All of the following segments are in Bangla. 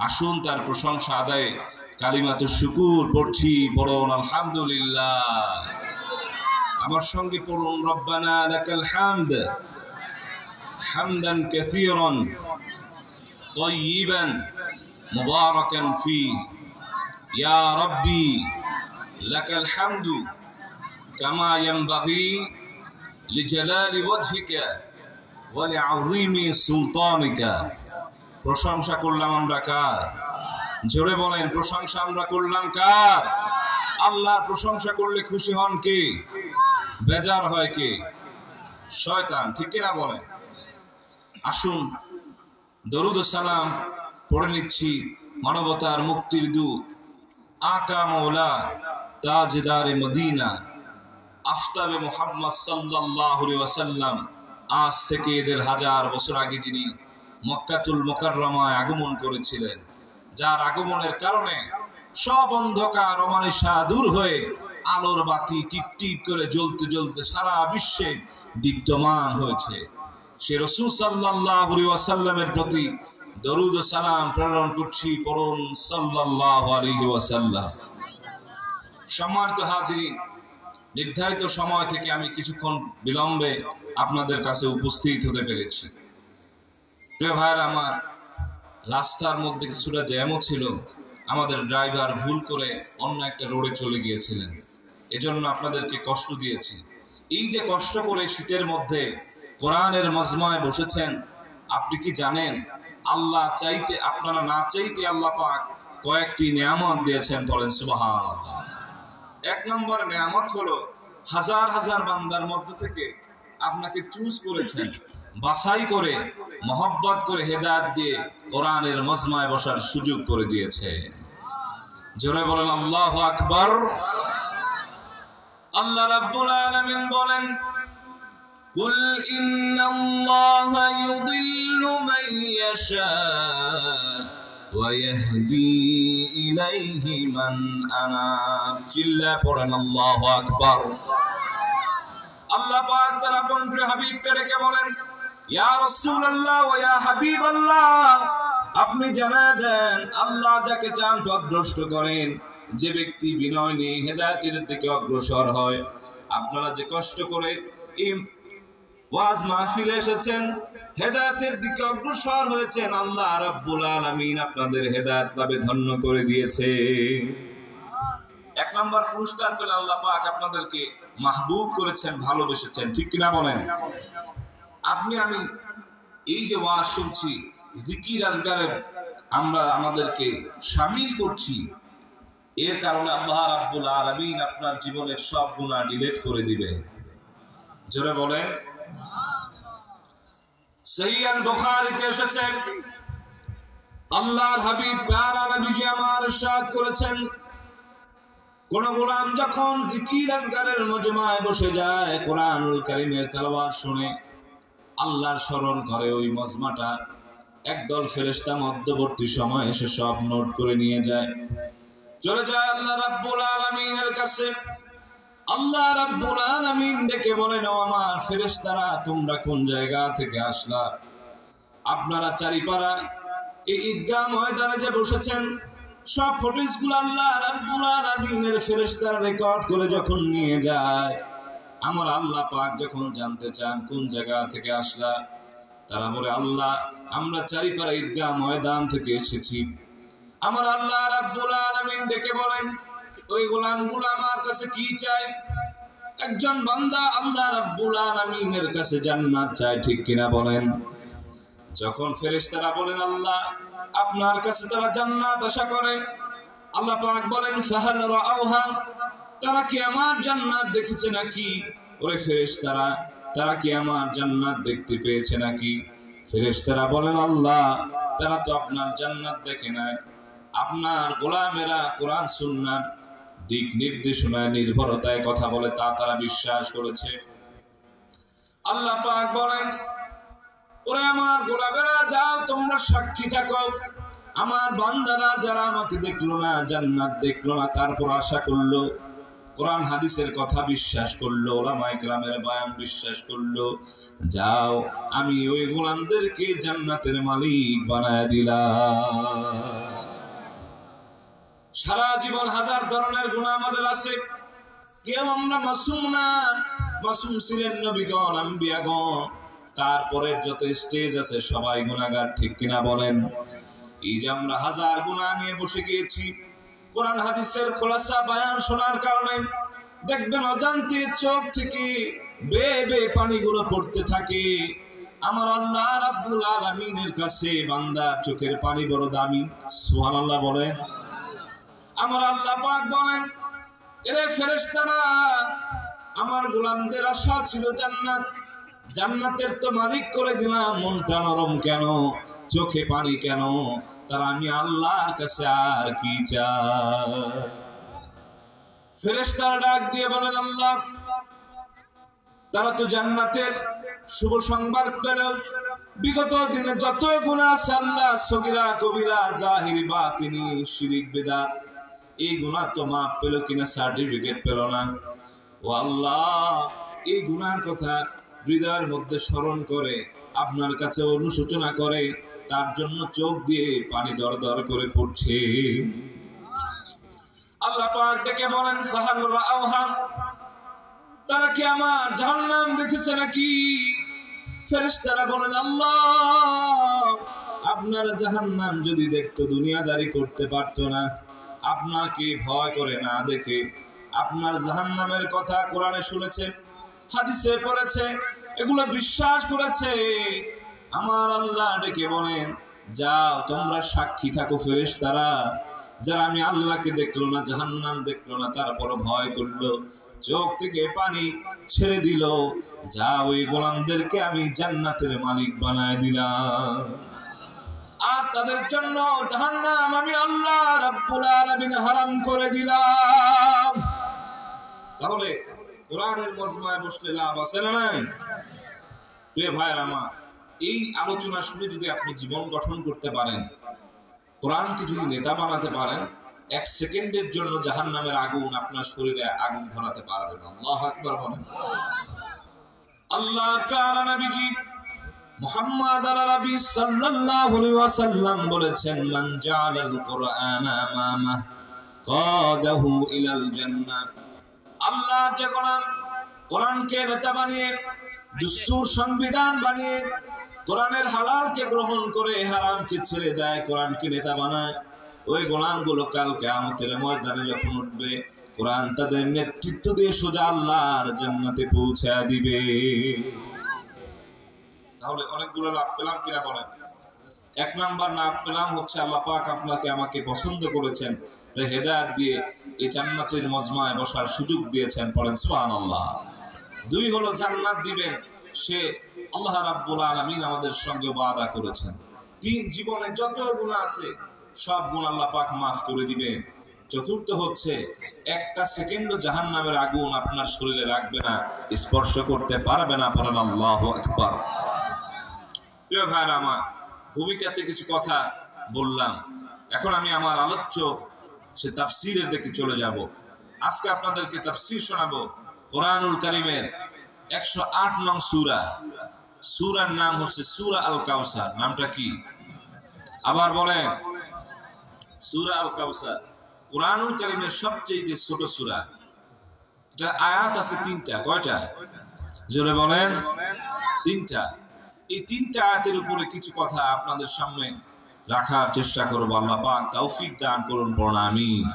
আসুন তার প্রশংসা আদায়ে কালিমাতুশ শুকুর পড়ছি, পড়ুন আলহামদুলিল্লাহ। আমার সঙ্গে পড়ুন রব্বানা লাকাল হামদ হামদান কাসীরান তাইয়িবান মুবারাকান ফি ইয়া রাব্বি লাকাল হামদু কামা ইয়ানবাগি লিজালালি ওয়াজহিকা ওয়া লিআযীমি সুলতানিকা। প্রশংসা করলাম আমরা কার? জোরে বলেন, প্রশংসা আমরা করলাম কার? আল্লাহর প্রশংসা করলে খুশি হন কে? বেজার হয় কে? শয়তান, ঠিক কিনা বলেন? আসুন দরুদ ও সালাম পড়ে নিচ্ছি মানবতার মুক্তির দূত আকা মৌলা তাজদারে মদিনা আফতাবে মুহাম্মদ সাল্লাল্লাহু আলাইহি ওয়াসাল্লাম, আজ থেকে 1000 বছর আগে যিনি মক্কাতুল মুকাররমায় আগমন করেছিলেন, যার আগমনের কারণে সব অন্ধকার অমানিসা দূর হয়ে আলোর বাতি টিপটিপ করে জ্বলতে জ্বলতে সারা বিশ্বে দীপ্যমান হয়েছে। সে রাসূল সাল্লাল্লাহু আলাইহি ওয়াসাল্লামের প্রতি দরুদ ও সালাম প্রেরণ করছি, পড়ুন সাল্লাল্লাহু আলাইহি ওয়াসাল্লাম। সম্মানিত হাজিরিন, নির্ধারিত সময় থেকে আমি কিছুক্ষণ বিলম্বে আপনাদের কাছে উপস্থিত হতে পেরেছি। প্রিয় ভাইরা আমার, রাস্তার মধ্যে কিছুটা জ্যামও ছিল, আমাদের ড্রাইভার ভুল করে অন্য একটা রোডে চলে গিয়েছিলেন, এজন্য আপনাদেরকে কষ্ট দিয়েছি। এই যে কষ্ট করে শীতের মধ্যে কোরআনের মজমায় বসেছেন, আপনি কি জানেন আল্লাহ চাইতে, আপনারা না চাইতে আল্লাহ পাক কয়েকটি নিয়ামত দিয়েছেন? বলেন সুবহানাল্লাহ। 1 নম্বর নিয়ামত হলো হাজার হাজার বান্দার মধ্যে থেকে আপনাকে চুজ করেছেন, বাছাই করে মহব্বত করে হেদায়েত দিয়ে কোরআনের মজমায় বসার সুযোগ করে দিয়েছে। জোরে বলেন আল্লাহু আকবার। আল্লাহ রাব্বুল আলামিন বলেন, কুল ইন্নাল্লাহা ইউদিল্লু মান ইয়াশা ওয়া ইয়াহদি ইলাইহি মান আনাব। চিল্লা পড়েন আল্লাহু আকবার। আল্লাহ পাক তার আপন প্রিয় হাবিবকে ডেকে বলেন, ইয়া রাসূলুল্লাহ ওয়া ইয়া হাবিবাল্লাহ, আপনি জানায় দেন আল্লাহ যাকে চান পথভ্রষ্ট করেন, যে ব্যক্তি বিনয় নিয়ে হেদায়েতের দিকে অগ্রসর হয়। আপনারা যে কষ্ট করে এই ওয়াজ মাহফিলে এসেছেন, হেদায়েতের দিকে অগ্রসর হয়েছেন, আল্লাহ রাব্বুল আলামিন আপনাদের হেদায়েত লাভে ধন্য করে দিয়েছে। 1 নম্বর পুরস্কার পেলে আল্লাহ পাক আপনাদেরকে মাহবুব করেছেন, ভালোবেসেছেন, ঠিক কিনা বলেন? আপনি আমি এই যে ওয়াজ শুনছি, জিকির আজকারে আমরা আমাদেরকে শামিল করছি, এর কারণে আল্লাহ রাব্বুল আলামিন আপনার জীবনের সব গুনাহ ডিলিট করে দিবে। জোরে বলেন। সহিহ বুখারীতে এসেছে, আল্লাহর হাবিব প্যারা নবীজি আমার ইরশাদ করেছেন, কোন গোলাম যখন জিকির আজকারের মজমায় বসে যায়, কোরআনুল কারীমের তেলাওয়াত শুনে, আল্লাহর স্মরণ করে, ওই মজমাটা একদল ফেরেশতা মধ্যবর্তী সময় এসে সব নোট করে নিয়ে যায়, চলে যায় আল্লাহ রাব্বুল আলামিনের কাছে। আল্লাহ রাব্বুল আলামিন ডেকে বলেন, ও আমার ফেরেশতারা, তোমরা কোন জায়গা থেকে আসলা? আপনারা চারিপাড়া এই ঈদগাহ ময়দানে যে বসেছেন, সব ফুটেজগুলো আল্লাহ রাব্বুল আলামিনের ফেরেশতারা রেকর্ড করে যখন নিয়ে যায়, আমার আল্লাহ পাক যখন জানতে চান কোন জায়গা থেকে আসলা, তারা বলে, আল্লাহ আমরা চারিপাড়া ঈদগাহ ময়দান থেকে এসেছি। আমার আল্লাহ রাব্বুল আলামিন ডেকে বলেন, ওই গোলামগুলো আমার কাছে কি চায়? একজন বান্দা আল্লাহ রাব্বুল আলামিনের কাছে জান্নাত চায়, ঠিক কিনা বলেন? যখন ফেরেশতারা বলেন আল্লাহ আপনার কাছে তারা জান্নাত আশা করে, আল্লাহ পাক বলেন, ফাহাল রাআউহা, তারা কি আমার জান্নাত দেখেছে নাকি? ওরে ফেরেশতারা, তারা কি আমার জান্নাত দেখতে পেয়েছে নাকি? ফেরেশতারা বলেন, আল্লাহ তারা তো আপনার জান্নাত দেখে নাই, আপনার গোলামেরা কোরআন সুন্নাহর দিক নির্দেশনায় নির্ভরতায় কথা বলে, তা তারা বিশ্বাস করেছে। আল্লাহ পাক বলেন, ওরে আমার গোলামেরা, যাও তোমরা সাক্ষী থাকো, আমার বান্দারা যারা আমাকে দেখলো না, জান্নাত দেখলো না, তারপর আশা করলো, কোরআন হাদিসের কথা বিশ্বাস করলো, উলামায়ে কেরামের বয়ান বিশ্বাস করলো, যাও আমি ওই গোলামদেরকে জান্নাতের মালিক বানায় দিলাম। সারা জীবন হাজার ধরনের গুনাহ আমাদের আছে, কেউ আমরা মাসুম না। মাসুম ছিলেন নবীগণ, আম্বিয়াগণ, তারপরে যত স্টেজ আছে সবাই গুনাহগার, ঠিক কিনা বলেন? এই যে আমরা হাজার গুনাহ নিয়ে বসে গিয়েছি, কোরআন হাদিসের খোলাসা বয়ান শোনার কারণে দেখবেন অজান্তে চোখ থেকে বেয়ে বেয়ে পানিগুলো পড়তে থাকে। আমার আল্লাহ রাব্বুল আলামিনের কাছে বান্দার চোখের পানি বড় দামি। সুবহানাল্লাহ বলেন। আমার আল্লাহ পাক বলেন, এরে ফেরেশতারা, আমার গোলামদের আশা ছিল জান্নাত, জান্নাতের তো মালিক করে দিলাম, মনটা নরম কেন, চোখে পানি কেন? তারা আমি আল্লাহর কাছে আর কি চায়? ফেরেশতারা ডাক দিয়ে বলেন, আল্লাহ, তারা তো জান্নাতের শুভ সংবাদ পেল, বিগত দিনে যত গুনাহ আছে আল্লাহ, সগীরা কবিরা, জাহিরি বাতিনি, শিরক বিদআত, এই গুনাহ তো মাফ পেল কিনা সার্টিফিকেট পেল না। ও আল্লাহ, এই গুনার কথা হৃদয়ের মধ্যে স্মরণ করে আপনার কাছে অনুশোচনা করে, তার জন্য চোখ দিয়ে পানি দর দর করে পড়ছে। আল্লাহ পাক ডেকে বলেন, ফাহাল রাআউহা, তারা কি আমার জাহান্নাম দেখেছে নাকি? ফেরেশতারা বলেন, আল্লাহ, আপনার জাহান্নাম যদি দেখতো দুনিয়াদারি করতে পারতো না। আপনাকে ভয় করে না দেখে আপনার জাহান্নামের কথা কোরআনে শুনেছে, হাদিসে পড়েছে, এগুলো বিশ্বাস করেছে। আমার আল্লাহ ডেকে বলেন, যাও তোমরা সাক্ষী থাকো ফেরেশতারা, যারা আমি আল্লাহকে দেখলো না, জাহান্নাম দেখলো না, তারপর ভয় করলো, চোখ থেকে পানি ছেড়ে দিল, যা ওই গোলামদেরকে আমি জান্নাতের মালিক বানায় দিলাম, আর তাদের জন্য জাহান্নাম আমি আল্লাহ রাব্বুল আলামিন হারাম করে দিলাম। তাহলে কোরআনের মজমায় বসলে লাভ আছে না নাই? প্রিয় ভাইরা আমার, এই আলোচনা শুনে যদি আপনি জীবন গঠন করতে পারেন, কোরআনকে যদি নেতা বানাতে পারেন, এক সেকেন্ডের জন্য জাহান্নামের আগুন আপনার শরীরে আগুন ধরাতে পারবে না। আল্লাহু আকবার বলেন। আল্লাহ তাআলা নবীজি মুহাম্মদ আরবি সাল্লাল্লাহু আলাইহি ওয়াসাল্লাম বলেছেন, মান জাআলাল কুরআনা আমামা কাদাহু ইলাল জান্নাহ। আল্লাহ যে কোরআনকে নেতা বানিয়ে, দুস্তুর সংবিধান বানিয়ে, কোরআনের হালালকে গ্রহণ করে হারামকে ছেড়ে দেয়, কোরআনকে নেতা বানায়, ওই গোলামগুলো কাল কিয়ামতের ময়দানে যখন উঠবে, কোরআন তাদের নেতৃত্ব দিয়ে সোজা আল্লাহর জান্নাতে পৌঁছে দিবে। তাহলে অনেকগুলো লাভ পেলাম কিনা বলেন? এক নাম্বার লাভ পেলাম হচ্ছে আল্লাহ পাক আপনাকে আমাকে পছন্দ করেছেন, তাই হেদায়েত দিয়ে এই জান্নাতের মজমায় বসার সুযোগ দিয়েছেন, পড়েন সুবহানাল্লাহ। দুই হলো জান্নাত দিবেন, সে আল্লাহ রাব্বুল আলামিন আমাদের সঙ্গে ওয়াদা করেছেন। তিন, জীবনে যত গুনাহ আছে সব গুনাহ আল্লাহ পাক মাফ করে দিবেন। চতুর্থ হচ্ছে একটা সেকেন্ডও জাহান্নামের আগুন আপনার শরীরে রাখবে না, স্পর্শ করতে পারবে না, পড়েন আল্লাহু আকবার। প্রিয় ভাইরা আমার, ভূমিকাতে কিছু কথা বললাম, এখন আমি আমার আলোচ্য সে তাফসীরের দিকে চলে যাব। আজকে আপনাদেরকে তাফসীর শোনাবো কোরআনুল কারীমের 108 নং সূরা। সূরার নাম হচ্ছে সূরা আল কাউসার। নামটা কি? আবার বলেন, সূরা আল কাউসার। কোরআনুল কারীমের সবচেয়ে ছোট সূরা। এটা আয়াত আছে 3টা। কয়টা? জোরে বলেন। 3টা। এই 3টা আয়াতের উপরে কিছু কথা আপনাদের সামনে রাখার চেষ্টা করব। আল্লাহ পাক তৌফিক দান করুন, পড়ুন আমিন।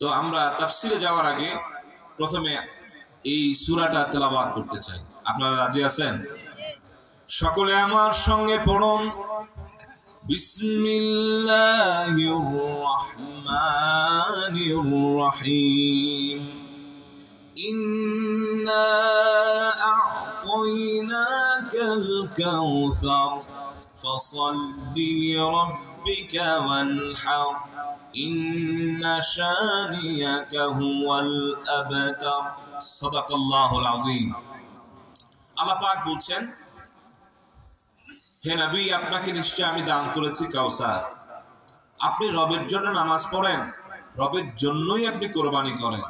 তো আমরা তাফসীরে যাওয়ার আগে প্রথমে এই সূরাটা তেলাওয়াত করতে চাই। আপনারা রাজি আছেন? সকলে আমার সঙ্গে পড়ুন, বিসমিল্লাহির রহমানির রহিম। ইন্না আ'তাইনাকাল কাউসার ফাসাল্লি লিরাব্বিকা ওয়ানহার ইন্না শানিয়াকা হুয়াল আবতার। সাদাকাল্লাহুল আযীম। আল্লাহ পাক বলছেন, হে নবী, আপনাকে নিশ্চয় আমি দান করেছি কাউসার। আপনি রবের জন্য নামাজ পড়েন, রবের জন্যই আপনি কোরবানি করেন।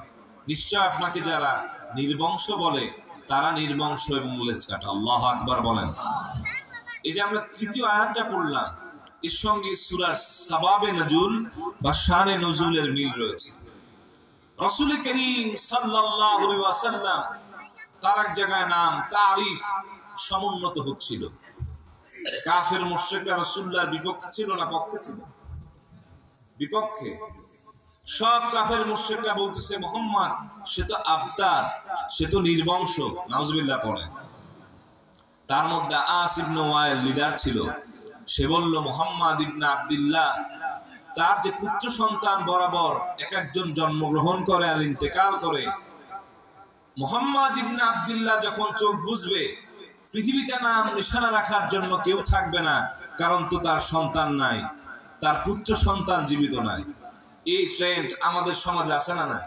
নিশ্চয় আপনাকে যারা নির্বংশ বলে তারা নির্বংশ এবং লেজ কাটা। আল্লাহু আকবার বলেন। এই যে আমরা তৃতীয় আয়াতটা পড়লাম, এর সঙ্গে সূরার সাবাবে নজুল বা শানে নজুলের মিল রয়েছে। রাসূল করিম সাল্লাল্লাহু আলাইহি ওয়াসাল্লাম তার এক জায়গায় নাম তারিফ সমুন্নত হচ্ছিল। কাফের মুশরিকরা রাসূলুল্লাহর বিপক্ষে ছিল না পক্ষে ছিল? বিপক্ষে। সব কাফের মুশরিকরা বলতেছে মুহাম্মদ সে তো আবতার, সে তো নির্বংশ, নাউজুবিল্লাহ পড়েন। তার মধ্যে আস ইবনে ওয়াইল লিডার ছিল। সে বলল মুহাম্মদ ইবনে আব্দুল্লাহ তার যে পুত্র সন্তান বরাবর এক একজন জন্মগ্রহণ করে আর ইন্তেকাল করে, মুহাম্মদ ইবনে আব্দুল্লাহ যখন চোখ বুঝবে পৃথিবীতে নাম নিশানা রাখার জন্য কেউ থাকবে না, কারণ তো তার সন্তান নাই, তার পুত্র সন্তান জীবিত নাই। এই ট্রেন্ড আমাদের সমাজে আছে না? না,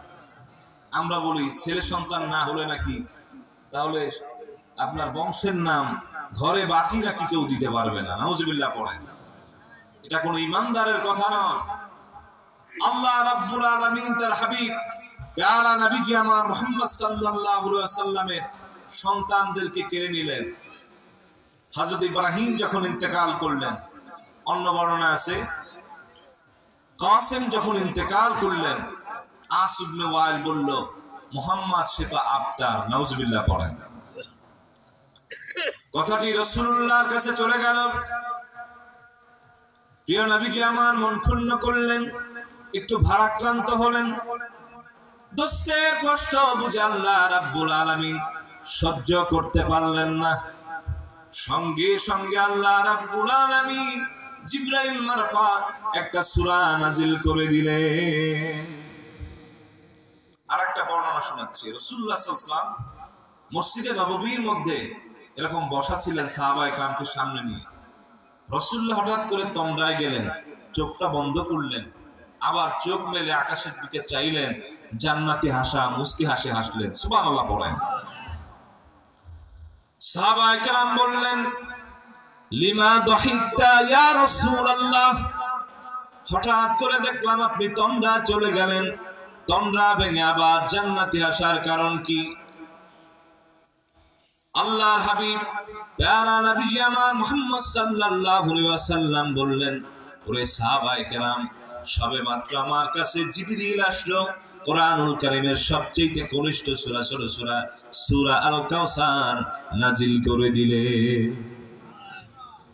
আমরা বলি ছেলে সন্তান না হলে নাকি তাহলে আপনার বংশের নাম ঘরে বাতি নাকি কেউ দিতে পারবে না, নাউজুবিল্লাহ পড়েন। এটা কোন ইমানদারের কথা নয়। আল্লাহ রাব্বুল আলামিন তার হাবিব প্যারা নবীজি আমার মুহাম্মদ সাল্লাল্লাহু আলাইহি ওয়াসাল্লামের সন্তানদেরকে কেড়ে নিলেন। হযরত ইব্রাহিম যখন ইন্তেকাল করলেন, অন্য বর্ণনা আছে কাসেম যখন ইন্তেকাল করলেন, আস ইবনে ওয়াইল বলল মুহাম্মদ সে তো আবতার, নাউজুবিল্লাহ পড়েন। কথাটি রাসূলুল্লাহর কাছে চলে গেল। প্রিয় নবীজি আমার মন ক্ষুণ্ণ করলেন, একটু ভারাক্রান্ত হলেন। দোস্তের কষ্ট বুঝে আল্লাহ রাব্বুল আলামিন সহ্য করতে পারলেন না। সঙ্গে সঙ্গে আল্লাহ রাব্বুল আলামিন জিবরাইল মারফত একটা সূরা নাজিল করে দিলেন। আরেকটা বর্ণনা শোনাচ্ছি। রাসূলুল্লাহ সাল্লাল্লাহু আলাইহি ওয়াসাল্লাম মসজিদে নববীর মধ্যে এরকম বসা ছিলেন সাহাবায়ে কেরামকে সামনে নিয়ে। রাসূলুল্লাহ হঠাৎ করে তন্দ্রায় গেলেন, চোখটা বন্ধ করলেন, আবার চোখ মেলে আকাশের দিকে চাইলেন, জান্নাতি হাসা মুস্কি হাসি হাসলেন। সুবহানাল্লাহ পড়েন। সাহাবায়ে কেরাম বললেন লিমা দাহিকতা ইয়া রাসূলুল্লাহ, হঠাৎ করে দেখলাম আপনি তন্দ্রা চলে গেলেন, তন্দ্রা ভেঙে আবার জান্নাতি হাসার কারণ কি? আল্লাহর হাবিব প্যারা নবীজি আমার মুহাম্মদ সাল্লাল্লাহু আলাইহি ওয়াসাল্লাম বললেন, ওরে সাহাবায়ে কেরাম, সবেমাত্র আমার কাছে জিবরিল আসলো, কোরআনুল কারীমের সবচেয়ে কনিষ্ঠ সূরা সূরা আল কাউসার নাজিল করে দিলে।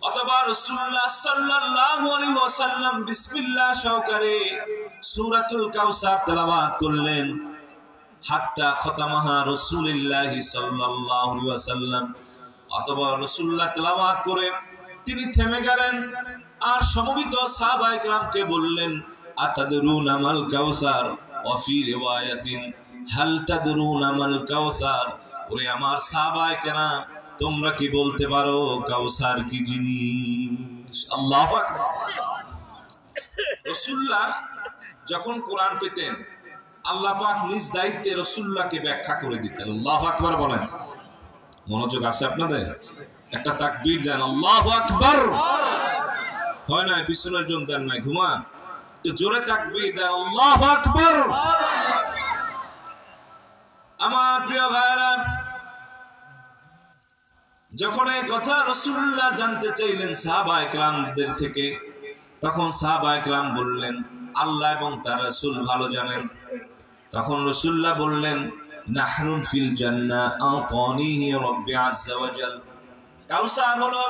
অতঃপর রাসূলুল্লাহ সাল্লাল্লাহু আলাইহি ওয়াসাল্লাম বিসমিল্লাহ সহকারে সূরাতুল কাউসার তেলাওয়াত করলেন। হাত্তা খতামাহা রাসূলুল্লাহ সাল্লাল্লাহু আলাইহি ওয়াসাল্লাম। অতঃপর রাসূলুল্লাহ তেলাওয়াত করে তিনি থেমে গেলেন আর সমবেত সাহাবায়ে কেরামকে বললেন, আতাদরুনা মাল কাউসার ওয়া ফি রিওয়ায়াতিন হাল তাদরুনা মাল কাউসার। ওরে আমার সাহাবায়ে কেরাম, তোমরা কি বলতে পারো কাউসার কি জিনিস? আল্লাহু আকবার। রাসূলুল্লাহ যখন কোরআন পেতেন আল্লাহ পাক নিজ দায়িত্বে রাসূলুল্লাহকে ব্যাখ্যা করে দিতেন। আল্লাহু আকবার বলেন। মনোযোগ আছে আপনাদের? একটা তাকবীর দেন, আল্লাহু আকবার। হয় না পিছনের জন দেন নাই, ঘুমান, তো জোরে তাকবীর দেন, আল্লাহু আকবার। আমার প্রিয় ভাইরা, যখন এই কথা রাসূলুল্লাহ জানতে চাইলেন সাহাবায়ে কেরামদের থেকে, তখন সাহাবায়ে কেরাম বললেন আল্লাহ এবং তার রাসূল ভালো জানেন। তখন রাসূলুল্লাহ বললেন, নাহরুন ফিল জান্নাহ আতানিহি রাব্বি আযজা ওয়া জাল। কাউসার হলো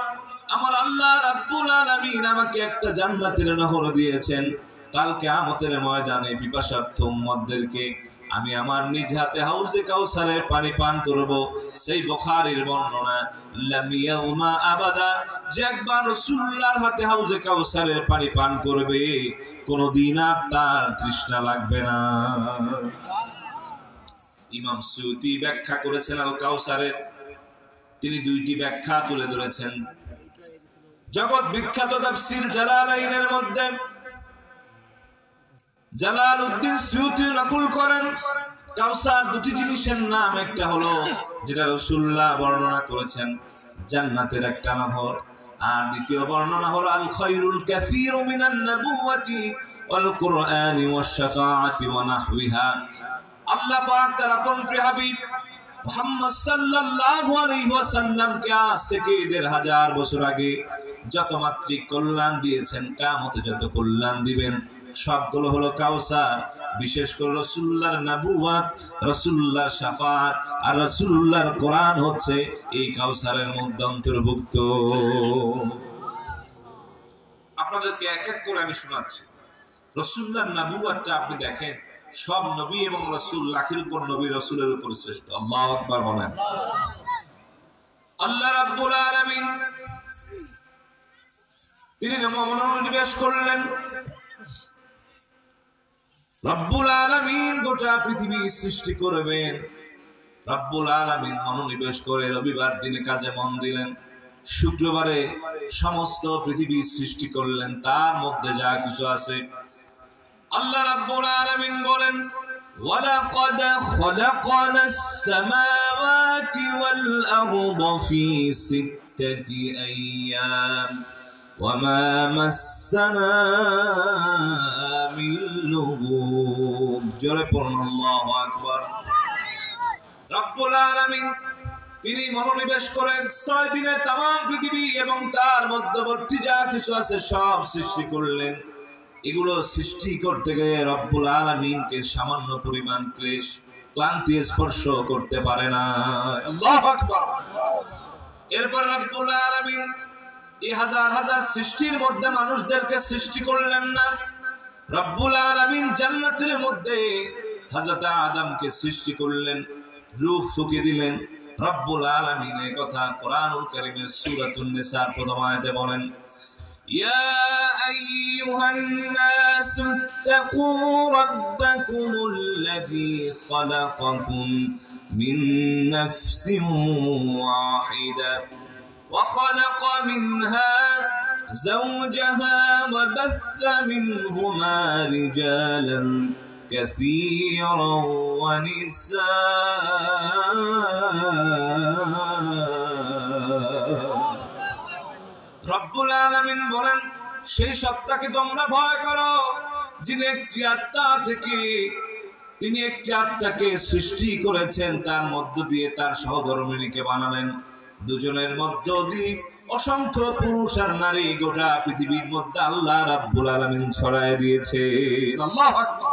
আমার আল্লাহ রাব্বুল আলামিন আমাকে একটা জান্নাতের নহর দিয়েছেন। কাল কিয়ামতের ময়দানে পিপাসার্থ উম্মতদেরকে আমি আমার নিজ হাতে হাউজে কাউসারের পানি পান করব। সেই বুখারীর বর্ণনা, লাম ইয়াউমা আবাদা, যে একবার রাসূলুল্লাহর হাতে হাউজে কাউসারের পানি পান করবে কোনদিন আর তার তৃষ্ণা লাগবে না। ইমাম সুয়ুতী ব্যাখ্যা করেছেন আল কাউসারের, তিনি দুইটি ব্যাখ্যা তুলে ধরেছেন। জগৎ বিখ্যাত তাফসীর জালালাইনের মধ্যে জালালউদ্দিন সুয়ুতী নকল করেন কাউসার দুটি জিনিসের নাম, একটা হলো যেটা রাসূলুল্লাহ বর্ণনা করেছেন জান্নাতের একটা নহর, আর দ্বিতীয় বর্ণনা হলো আল খায়রুল কাসীরু মিনান নাবুওয়াতি ওয়াল কুরআনি ওয়াশ শাফাআতি ওয়া নাহওয়িহা। আল্লাহ পাক তার আপন প্রিয় হাবিব মুহাম্মদ সাল্লাল্লাহু আলাইহি ওয়াসাল্লামকে আজ থেকে ১৫০০ বছর আগে যত মাত্রিক কল্যাণ দিয়েছেন, কিয়ামতে যত কল্যাণ দিবেন সবগুলো হলো কাউসার। বিশেষ করে রাসূলুল্লাহর নবুয়ত, রাসূলুল্লাহর শাফাআত আর রাসূলুল্লাহর কোরআন হচ্ছে এই কাউসারের মধ্যে অন্তর্ভুক্ত। আপনাদেরকে এক এক করে আমি শোনাচ্ছি। রাসূলুল্লাহর নবুয়তটা আপনি দেখেন, সব নবী এবং রাসূল লাখের উপর নবী রাসূলের উপর শ্রেষ্ঠ। আল্লাহু আকবার বলেন। আল্লাহ রাব্বুল আলামিন তিনি মনোনিবেশ করলেন। রব্বুল আলামিন গোটা পৃথিবী সৃষ্টি করবেন। রব্বুল আলামিন মনোনিবেশ করে রবিবার দিনে কাজে মন দিলেন। শুক্রবারে সমস্ত পৃথিবী সৃষ্টি করলেন। তার মধ্যে যা কিছু আছে আল্লাহ রাব্বুল আলামিন বলেন, ওয়ালাকাদ খালাকনাস সামাওয়াতি ওয়াল আরদা ফি সিত্তাতি আইয়াম ওয়ামা মাসসানা মিন লুগুব। জোরে পড়ুন আল্লাহু আকবার। রব্বুল আলামিন তিনি মনোনিবেশ করেন 6 দিনে तमाम পৃথিবী এবং তার মধ্যবর্তী যা কিছু আছে সব সৃষ্টি করলেন। এগুলো সৃষ্টি করতে গিয়ে রব্বুল আলামিনকে সামান্য পরিমাণ ক্লেশ ক্লান্তি স্পর্শ করতে পারে না। আল্লাহু আকবার। এরপর রব্বুল আলামিন এই হাজার হাজার সৃষ্টির মধ্যে মানুষদেরকে সৃষ্টি করলেন না। রব্বুল আলামিন জান্নাতের মধ্যে হযরত আদমকে সৃষ্টি করলেন, রূহ ফুঁকে দিলেন। রব্বুল আলামিন এই কথা কোরআনুল কারীমের সূরাতুন নিসার প্রথম আয়াতে বলেন, ইয়া আইয়ুহান নাসু ইত্তাকু রাব্বাকুমুল্লাযী খালাকাকুম মিন নাফসিন ওয়াহিদা ওয়া খালাকা মিনহা زوجها وبث منهما رجالا كثيرا ونساء রব্বুল আলামিন বলেন, সেই সত্তাকে তোমরা ভয় করো যিনি একটি আত্মাকে সৃষ্টি করেছেন, তার মধ্য দিয়ে তার সহধর্মিণীকে বানালেন। দুজনের মধ্য দিয়ে অসংখ্য পুরুষ আর নারী গোটা পৃথিবীর মধ্যে আল্লাহ রাব্বুল আলামিন ছড়ায় দিয়েছে। আল্লাহু আকবার।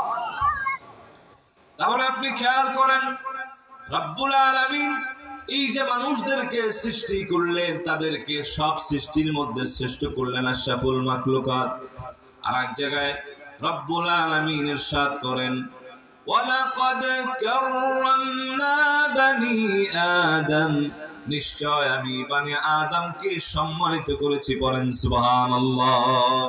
তাহলে আপনি খেয়াল করেন, রাব্বুল আলামিন এই যে মানুষদেরকে সৃষ্টি করলেন, তাদেরকে সব সৃষ্টির মধ্যে শ্রেষ্ঠ করলেন, আশরাফুল মাখলুকাত। আর এক জায়গায় রাব্বুল আলামিন ইরশাদ করেন, ওয়ালাকাদ কাররামনা বানি আদম, নিশ্চয় আমি বানি আদমকে সম্মানিত করেছি। পড়েন সুবহানাল্লাহ।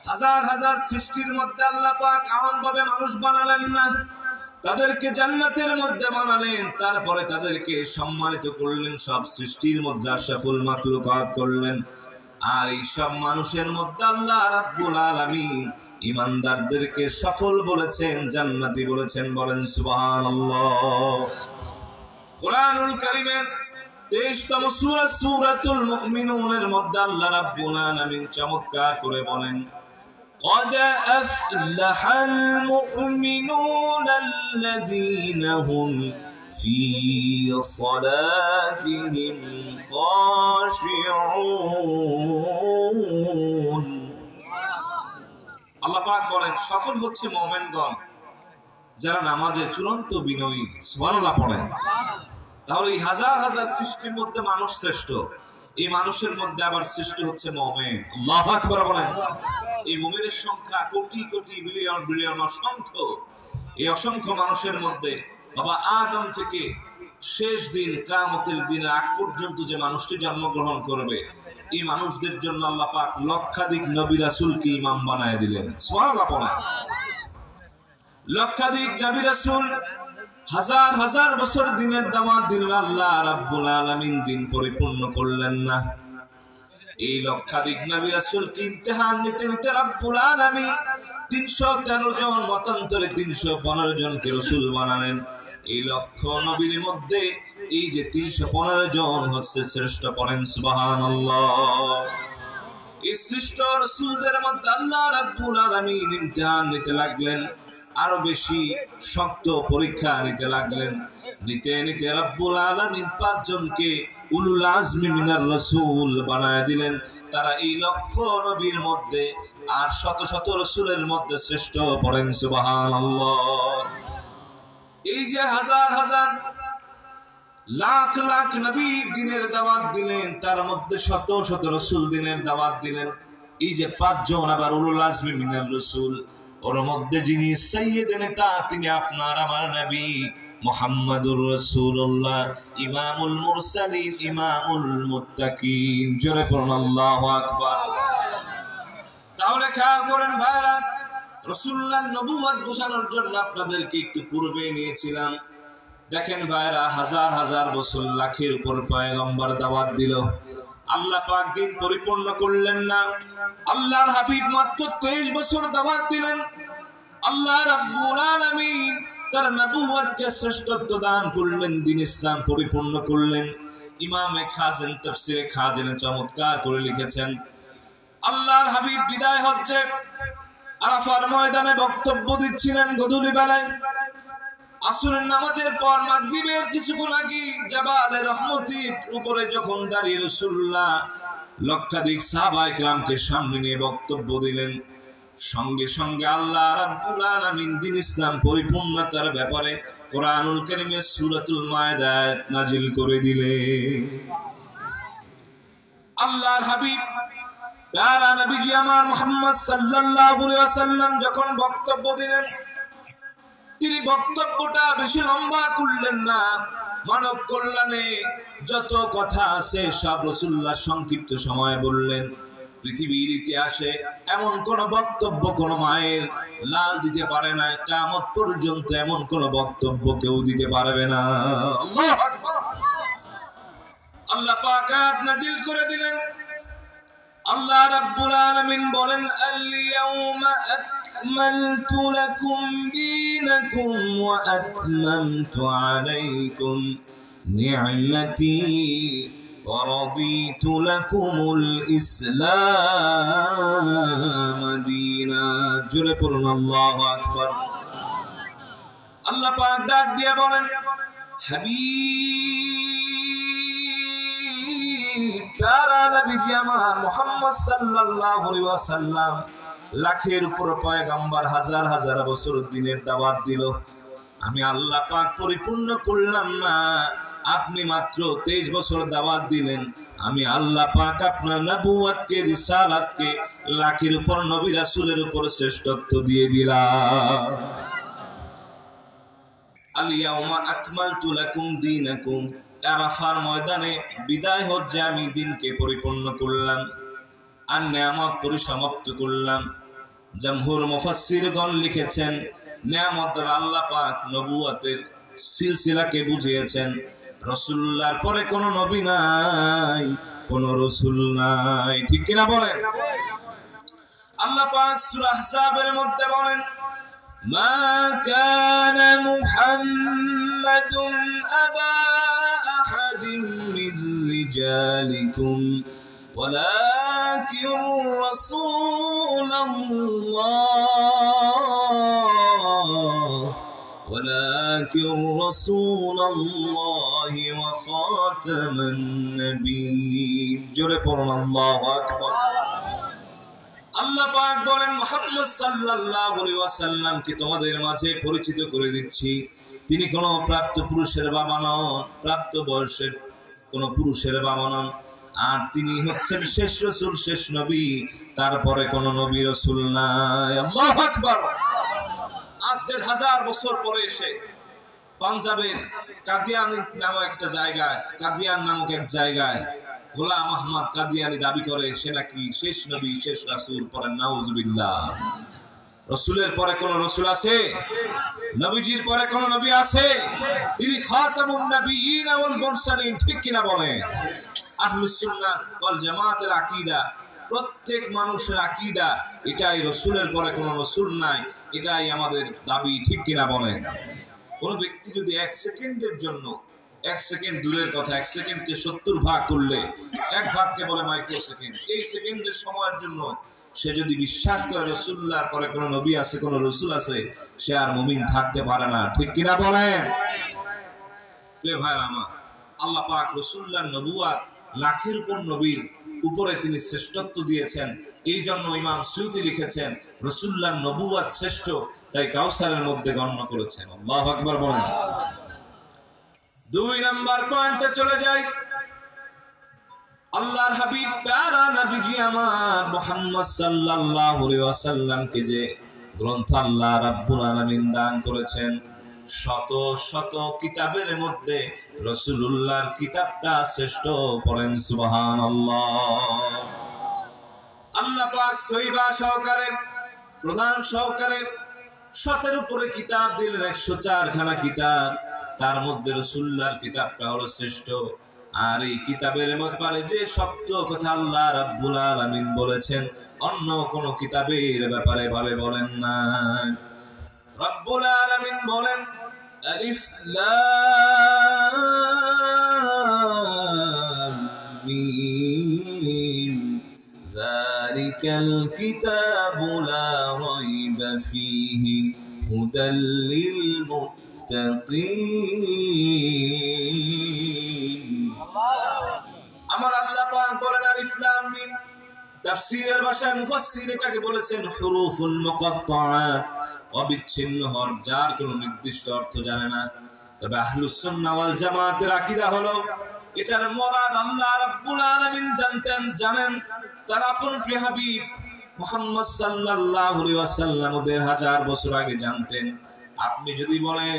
হাজার হাজার সৃষ্টির মধ্যে আল্লাহ পাক এমন ভাবে মানুষ বানালেন না, তাদেরকে জান্নাতের মধ্যে বানালেন, তারপরে তাদেরকে সম্মানিত করলেন, সব সৃষ্টির মধ্যে আশরাফুল মাখলুকাত করলেন। আর এই সব মানুষের মধ্যে আল্লাহ রাব্বুল আলামিন ঈমানদারদেরকে সফল বলেছেন, জান্নাতি বলেছেন। বলেন সুবহানাল্লাহ। কোরআনুল কারীমের 23তম সূরা সূরাতুল মুমিনুনের মধ্যে আল্লাহ রাব্বুল আলামিন চমৎকার করে বলেন, قد أفلح المؤمنون الذين هم في صلاتهم خاشعون। আল্লাহ পাক বলেন, সফল হচ্ছে মুমিনগণ যারা নামাজে চূড়ান্ত বিনয়ী। সুবহানাল্লাহ পড়েন। তাহলে এই হাজার হাজার সৃষ্টির মধ্যে মানুষ শ্রেষ্ঠ, এই মানুষের মধ্যে আবার সৃষ্টি হচ্ছে মুমিন। আল্লাহু আকবার বলেন। এই মুমিনের সংখ্যা কোটি কোটি বিলিয়ন বিলিয়ন অসংখ্য। এই অসংখ্য মানুষের মধ্যে বাবা আদম থেকে শেষ দিন কিয়ামতের দিনের আগ পর্যন্ত যে মানুষটি জন্মগ্রহণ করবে, এই মানুষদের জন্য আল্লাহ পাক লক্ষাধিক নবী রাসূলকে ইমাম বানায় দিলেন। সুবহানাল্লাহ পড়েন। লক্ষাধিক নবী রাসূল হাজার হাজার বছর দিনের দাওয়াত দিলেন, আল্লাহ রাব্বুল আলামিন দিন পরিপূর্ণ করলেন না। এই লক্ষাধিক নবী রাসূলকে ইমতিহান নিতে নিতে রাব্বুল আলামিন 313 জন মতান্তরে 315 জনকে রাসূল বানালেন। এই লক্ষ নবীর মধ্যে এই যে 315 জন হচ্ছে শ্রেষ্ঠ। পড়েন সুবহানাল্লাহ। এই শ্রেষ্ঠ রাসূলদের মধ্যে আল্লাহ রাব্বুল আলামিন ইমতিহান নিতে লাগলেন। আরো বেশি শক্ত পরীক্ষা নিতে লাগলেন। নিতে নিতে রব্বুল আলামিন 5 জনকে উলুল আজমি মিনার রাসূল বানায় দিলেন। তারা এই লক্ষ নবীর মধ্যে আর শত শত রাসূলের মধ্যে শ্রেষ্ঠ। পড়েন সুবহানাল্লাহ। এই যে হাজার হাজার লাখ লাখ নবী দিনের দাওয়াত দিলেন, তার মধ্যে শত শত রাসূল দিনের দাওয়াত দিলেন। এই যে 5 জন আবার উলুল আজমি মিনার রাসূল, ওর মধ্যে যিনি সাইয়্যিদ নেতা, তিনি আপনার আমার নবী মুহাম্মাদুর রাসূলুল্লাহ, ইমামুল মুরসালিন, ইমামুল মুত্তাকিন। জোরে পড়ুন আল্লাহু আকবার। তাহলে খেয়াল করেন ভাইরা, রাসূলুল্লাহর নবুয়ত বোঝানোর জন্য আপনাদেরকে একটু পূর্বে নিয়েছিলাম। দেখেন ভাইরা, হাজার হাজার বছর, লাখের উপর পয়গম্বর দাওয়াত দিল, আল্লাহ পাক দিন পরিপূর্ণ করলেন না। আল্লাহর হাবিব মাত্র 23 বছর দাওয়াত দিলেন। আল্লাহ রাব্বুল আলামিন তার নবুয়তকে শ্রেষ্ঠত্ব দান করলেন, দ্বীন ইসলাম পরিপূর্ণ করলেন। ইমামে খাজেন তাফসীরে খাজেনে চমৎকার করে লিখেছেন, আল্লাহর হাবিব বিদায় হজ্জে আরাফার ময়দানে বক্তব্য দিচ্ছিলেন গধূলি বেলায়। আসরের নামাজের পর মাগরিবের কিছুক্ষণ আগে জাবালে রহমতির উপরে যখন দাঁড়িয়ে রাসূলুল্লাহ লক্ষাধিক সাহাবায়ে কেরামকে সামনে নিয়ে বক্তব্য দিলেন, সঙ্গে সঙ্গে আল্লাহ রাব্বুল আলামিন দ্বীন ইসলাম পরিপূর্ণতার ব্যাপারে কোরআনুল কারীমের সূরাতুল মায়েদা নাজিল করে দিলেন। আল্লাহর হাবিব প্যারা নবীজি আমার মুহাম্মদ সাল্লাল্লাহু আলাইহি ওয়াসাল্লাম যখন বক্তব্য দিলেন, তিনি বক্তব্যটা বেশি লম্বা করলেন না। মানব কল্যাণে যত কথা আছে সব রাসূলুল্লাহ সংক্ষিপ্ত সময়ে বললেন। পৃথিবীর ইতিহাসে এমন কোন বক্তব্য কোন মায়ের লাল দিতে পারে না, কিয়ামত পর্যন্ত এমন কোন বক্তব্য কেউ দিতে পারবে না। আল্লাহু আকবার। আল্লাহ পাক আয়াত নাজিল করে দিলেন। আল্লাহ রাব্বুল আলামিন বলেন, আল-ইয়াউমা আকমালতু লাকুম দীনাকুম ওয়া আতমামতু আলাইকুম নি'মাতি ওয়া রাদিতু লাকুমুল ইসলাম দীনা। জোরে পড়ুন আল্লাহু আকবার। আল্লাহ পাক ডাক দিয়ে বলেন, হাবিব প্যারা নবীজি আমার মুহাম্মদ সাল্লাল্লাহু আলাইহি ওয়াসাল্লাম লাখের উপর পয়গম্বর, হাজার হাজার বছর দিনের দাওয়াত দিল, আমি আল্লাহ পাক পরিপূর্ণ করলাম না। আপনি মাত্র 23 বছর দাওয়াত দিলেন, আমি আল্লাহ পাক আপনার নবুয়তকে, রিসালাতকে লাখের উপর নবী রাসূলের উপর শ্রেষ্ঠত্ব দিয়ে দিলাম। আল-ইয়াউমা আকমালতু লাকুম দীনাকুম, আরাফার ময়দানে বিদায় হজ্জে আমি দিনকে পরিপূর্ণ করলাম, আর নিয়ামত পরিসমাপ্ত করলাম। জমহুর মুফাসসিরগণ লিখেছেন, নিয়ামত দ্বারা আল্লাহ পাক নবুয়তের সিলসিলাকে বুঝিয়েছেন। রাসূলুল্লাহর পরে কোন নবী নাই, কোন রাসূল নাই, ঠিক কিনা বলেন? আল্লাহ পাক সূরা আহজাবের মধ্যে বলেন, মা কানা মুহাম্মাদুন আবা আহাদিন মিন রিজালিকুম ولكن رسول الله وخاتم النبيين। জোরে পড়ুন আল্লাহু আকবার। আল্লাহ পাক বলেন, মুহাম্মদ সাল্লাল্লাহু আলাইহি ওয়াসাল্লামকে তোমাদের মাঝে পরিচিত করে দিচ্ছি, তিনি কোনো প্রাপ্ত পুরুষের বাবা নন, প্রাপ্ত বয়সের কোনো পুরুষের বাবা নন, আর তিনি হচ্ছেন শেষ রাসূল, শেষ নবী, তারপরে কোন নবী রাসূল নাই। আল্লাহু আকবার। আজ 1000 বছর পরে এসে পাঞ্জাবের কাদিয়ান নামক একটা জায়গায়, কাদিয়ান নামক এক জায়গায় গোলাম আহমদ কাদিয়ানি দাবি করে সে নাকি শেষ নবী, শেষ রাসূল। পরে নাউজুবিল্লাহ। রাসূলের পরে কোন রাসূল আছে? নবীজির পরে কোন নবী আছে? তিনি খাতামুন নবিয়্যিন ওয়াল মুরসালিন, ঠিক কিনা বলেন? আহলুস সুন্নাহ ওয়াল জামাতের আকীদা, প্রত্যেক মানুষের আকীদা এটাই, রাসূলের পরে কোন রাসূল নাই, এটাই আমাদের দাবি, ঠিক কিনা বলেন? কোন ব্যক্তি যদি 1 সেকেন্ডের জন্য, 1 সেকেন্ড দূরের কথা, 1 সেকেন্ডকে 70 ভাগ করলে 1 ভাগকে বলে মাইক্রো সেকেন্ড, এই সেকেন্ডের সময়ের জন্য সে যদি বিশ্বাস করে রাসূলুল্লাহর পরে কোনো নবী আছে, কোনো রাসূল আছে, সে আর মুমিন থাকতে পারে না। ঠিক কিনা বলেন? প্রিয় ভাইরা আমার, আল্লাহ পাক রাসূলুল্লাহর নবুয়ত লাখের উপর নবীর উপরে তিনি শ্রেষ্ঠত্ব দিয়েছেন। এই জন্য ইমাম সুয়ুতি লিখেছেন রাসূলুল্লাহর নবুয়ত শ্রেষ্ঠ, তাই কাউসারের মধ্যে গণ্য করেছেন। আল্লাহু আকবার বলেন। 2 নাম্বার পয়েন্টে চলে যাই। আল্লাহর হাবিব প্যারা নবীজি আমার মুহাম্মদ সাল্লাল্লাহু আলাইহি ওয়াসাল্লামকে যে গ্রন্থ আল্লাহ রাব্বুল আলামিন দান করেছেন, শত শত কিতাবের মধ্যে রাসূলুল্লাহর কিতাবটা শ্রেষ্ঠ। পড়েন সুবহানাল্লাহ। আল্লাহ পাক সহিবা সহকারে, প্রধান সহকারে 7 উপরে কিতাব দিলেন, 104 খানা কিতাব, তার মধ্যে রাসূলুল্লাহর কিতাবটা হলো শ্রেষ্ঠ। আর এই কিতাবের ব্যাপারে যে সত্য কথা আল্লাহ রাব্বুল আলামিন বলেছেন, অন্য কোন কিতাবের ব্যাপারে ভাবে বলেন না। রব্বুল আলামিন বলেন, আলিফ লাম মিম যালিকাল কিতাবু লা রাইবা ফীহি হুদাল লিল মুত্তাকিন। আমার আল্লাহ পাক বলেন আলিফ লাম মিম। তাফসীরের ভাষায় মুফাসসির এটাকে বলেছেন হুরুফুল মুকাত্তাআত, অবিচ্ছিন্ন হরফ, যার কোনো নির্দিষ্ট অর্থ জানে না। তবে আহলুস সুন্নাহ ওয়াল জামাতের আকীদা হলো এটার মুরাদ আল্লাহ রাব্বুল আলামিন জানেন। তার আপন প্রিয় হাবিব মুহাম্মদ সাল্লাল্লাহু আলাইহি ওয়াসাল্লাম 1000 বছর আগে জানতেন। আপনি যদি বলেন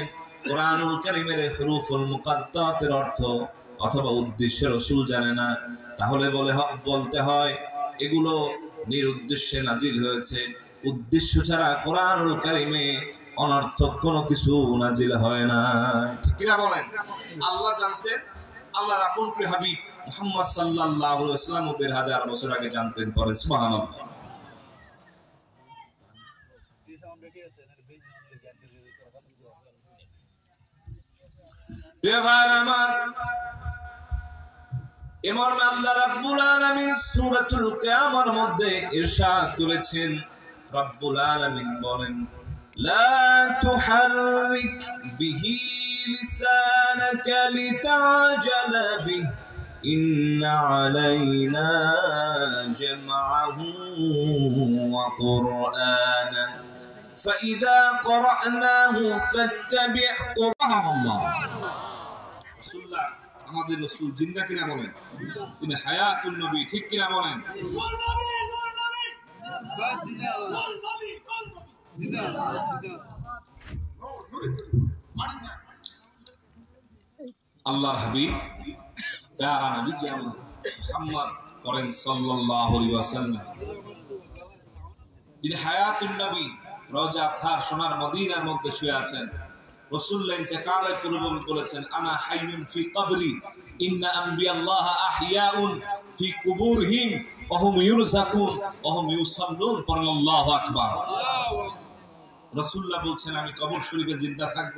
কোরআনুল কারীমের হুরুফুল মুকাত্তাআতের অর্থ অথবা উদ্দেশ্য রাসূল জানে না, তাহলে বলতে হয় এগুলো নিরুদ্দেশ্যে নাজিল হয়েছে। উদ্দেশ্য ছাড়া কোরআনুল কারীমে অনর্থক কোনো কিছু নাজিল হয় না। ঠিক কিনা বলেন? আল্লাহ জানতেন, আল্লাহর আপন প্রিয় হাবিব মুহাম্মদ সাল্লাল্লাহু আলাইহি ওয়াসাল্লাম 1000 বছর আগে জানতেন। পড়েন সুবহানাল্লাহ। প্রিয় ভাইরা আমার, এমর্মে আল্লাহ রাব্বুল আলামিন সূরাতুল কিয়ামার মধ্যে ইরশাদ করেছেন। রাব্বুল আলামিন বলেন, লা তুহাররিক বিহি লিসানাকা লিতাজালা বিহি ইন্না আলাইনা জামআহু ওয়া কুরআনা ফাইযা ক্বরানাহু ফাত্তাবি' কুরআনাল্লাহ। রাসূলুল্লাহ আমাদের রাসূল জিন্দা কিনা বলেন? তিনি হায়াতুন নবী। ঠিক কিনা বলেন? আল্লাহর হাবিব প্যারা নবী মুহাম্মদ পড়েন সাল্লাল্লাহু আলাইহি ওয়াসাল্লাম, তিনি হায়াতুন নবী, রওজা থার সোনার মদিনার মধ্যে শুয়ে আছেন। রাসূলুল্লাহ ইন্তেকালের পূর্বে বলেছেন, আনা হাইয়ুন ফি কবরি ইন্না আম্বিয়াল্লাহ আহইয়াউন ফি কুবুরহিম ওয়া হুম ইউরযাকুন ওয়া হুম ইউসাল্লুন। পড়েন আল্লাহু আকবার। রাসূলুল্লাহ বলছেন, আমি কবর শরীফে জিন্দা থাকব।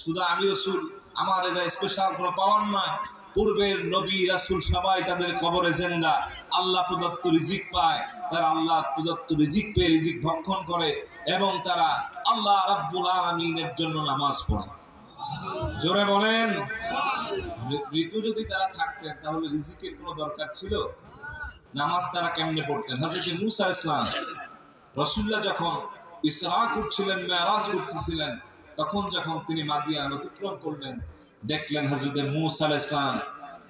শুধু আমি রাসূল, আমার এটা স্পেশাল কোনো পাওয়ার নয়। পূর্বের নবী রাসূল সবাই তাদের কবরে জিন্দা, আল্লাহ প্রদত্ত রিজিক পায়। তারা আল্লাহ প্রদত্ত রিজিক পেয়ে রিজিক ভক্ষণ করে এবং তারা আল্লাহ রাব্বুল আলামিনের জন্য নামাজ পড়ে। জোরে বলেন। মৃত্যু যদি তারা থাকতেন তাহলে রিজিকের কোনো দরকার ছিল? নামাজ তারা কেমনে পড়তেন? হযরত মূসা আলাইহিস সালাম রাসূলুল্লাহ যখন ইসরা করছিলেন, মেরাজ করতেছিলেন, তখন যখন তিনি মাদিয়ান অতিক্রম করলেন, দেখলেন হযরত মূসা আলাইহিস সালাম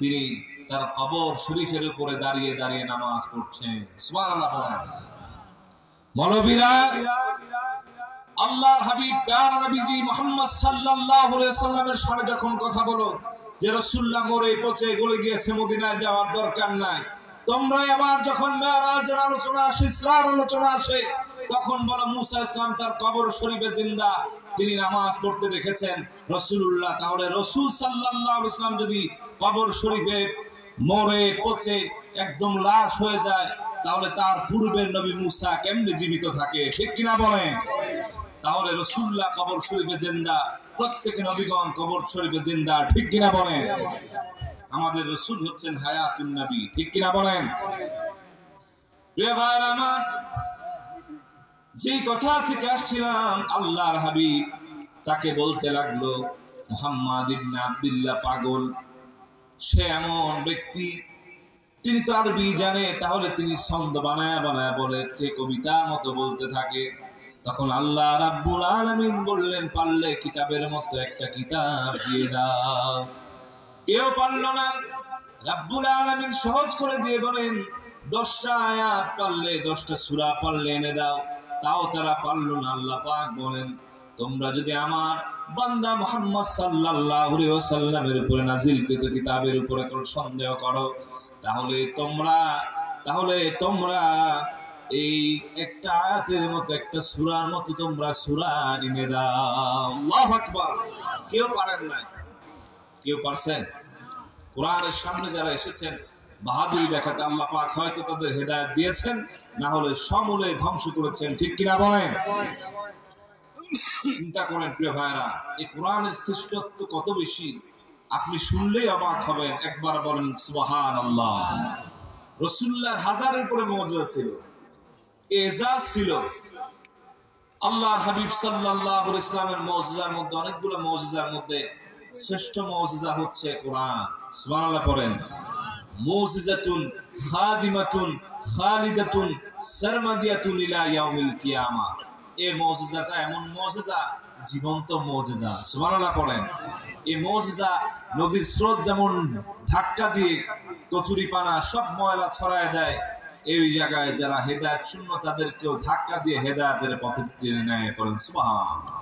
তিনি তার কবর শরীফের উপরে দাঁড়িয়ে দাঁড়িয়ে নামাজ পড়ছেন। সুবহানাল্লাহ। মৌলভীরা আল্লাহর হাবিব প্যারা নবীজি মুহাম্মদ সাল্লাল্লাহু আলাইহি ওয়াসাল্লামের সাথে যখন কথা বলো যে রাসূলুল্লাহ মরে পচে গলে গিয়েছে, মদিনায় যাওয়ার দরকার নাই, তোমরা আবার যখন মেরাজের আলোচনা আসে, ইসরার আলোচনা আসে, তখন বলো মূসা আলাইহিস সালাম তার কবর শরীফে জিন্দা, তিনি নামাজ পড়তে দেখেছেন রাসূলুল্লাহ। তাহলে রাসূল সাল্লাল্লাহু আলাইহি ওয়াসাল্লাম যদি কবর শরীফে মরে পচে একদম লাশ হয়ে যায়, তাহলে তার পূর্বের নবী মূসা কেমনে জীবিত থাকে? ঠিক কিনা বলেন? তাহলে রাসূলুল্লাহ কবর শরীফে জিন্দা, প্রত্যেক নবীগণ কবর শরীফে জিন্দা। ঠিক কিনা বলেন? আমাদের রাসূল হচ্ছেন হায়াতুন নবী। ঠিক কিনা বলেন? প্রিয় ভাইরা আমার, যে কথা থেকে আসছিলাম, আল্লাহর হাবিব তাকে বলতে লাগলো মুহাম্মদ ইবনে আব্দুল্লাহ পাগল। সে এমন ব্যক্তি, তিনি তো আরবি জানে, তাহলে তিনি ছন্দ বানায় বানায় বলে, যে কবিতার মতো বলতে থাকে। তখন আল্লাহ রাব্বুল আলামিন বললেন, পারলে কিতাবের মতো একটা কিতাব দিয়ে দাও। কেউ পারল না। রাব্বুল আলামিন সহজ করে দিয়ে বলেন, 10টা আয়াত পারলে, 10টা সূরা পারলে এনে দাও। তাও তারা পারল না। আল্লাহ পাক বলেন, তোমরা যদি আমার বান্দা মুহাম্মদ সাল্লাল্লাহু আলাইহি ওয়াসাল্লামের উপরে নাযিলকৃত কিতাবের উপরে কোনো সন্দেহ করো, তাহলে তোমরা এই একটা আয়াতের মতো, একটা সূরার মতো তোমরা সূরা এনে দাও। আল্লাহু আকবার। কেউ পারেন না। কেউ পারছেন? কোরআনের সামনে যারা এসেছেন বাহাদুরি দেখাতে, আল্লাহ পাক হয়তো তাদের হেদায়েত দিয়েছেন, না হলে সমূলে ধ্বংস করেছেন। ঠিক কিনা বলেন? চিন্তা করেন প্রিয় ভাইরা, এই কোরআনের শ্রেষ্ঠত্ব কত বেশি, আপনি শুনলেই অবাক হবেন। একবার বলেন সুবহানাল্লাহ। রাসূলুল্লাহর হাজারের উপরে মুজিজা ছিল, এজাজ ছিল। আল্লাহর হাবিব সাল্লাল্লাহু আলাইহি ওয়াসাল্লামের মুজিজার মধ্যে, অনেকগুলো মুজিজার মধ্যে শ্রেষ্ঠ মুজিজা হচ্ছে কোরআন। সুবহানাল্লাহ পড়েন। মুজিজাতুন খাদিমাতুন খালিদাতুন সারমাদিয়াতুন ইলা ইয়াউমিল কিয়ামা। এই মুজিজাটা এমন মুজিজা, জীবন্ত মুজিজা। সুবহানাল্লাহ পড়েন। এই মুজিজা নদীর স্রোত যেমন ধাক্কা দিয়ে কচুরি পানা সব ময়লা ছড়ায় দেয়, এই জায়গায় যারা হেদায়েত শূন্য তাদেরকেও ধাক্কা দিয়ে হেদায়েতের পথে টেনে নেয়। পড়েন সুবহানাল্লাহ।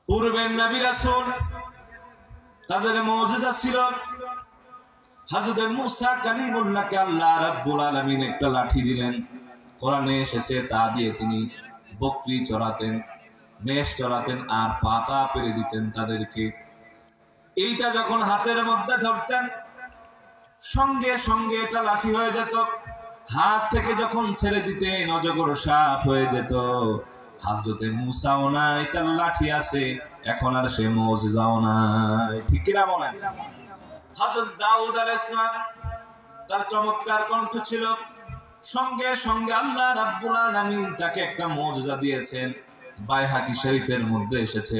পূর্বের নবী রাসূল তাদের মুজিজা ছিল, হযরত মুসা কালিমুল্লাহকে আল্লাহ রাব্বুল আলামিন একটা লাঠি দিলেন। কোরআনে এসেছে তা দিয়ে তিনি বকরি চড়াতেন, মেষ চড়াতেন, আর পাতা পেরে দিতেন তাদেরকে। এইটা যখন হাতের মধ্যে ধরতেন, সঙ্গে সঙ্গে এটা লাঠি হয়ে যেত। হাত থেকে যখন ছেড়ে দিতেন, অজগর সাপ হয়ে যেত। হযরতে মুসাও নাই, তার লাঠি আছে, এখন আর সে মুজিজাও নাই। ঠিক কিনা বলেন? হযরত দাউদ আলাইহিস সালাম, তার চমৎকার কণ্ঠ ছিল, সঙ্গে সঙ্গে আল্লাহ রাব্বুল আলামিন তাকে একটা মুজিজা দিয়েছেন। বাইহাকি শরীফের মধ্যে এসেছে,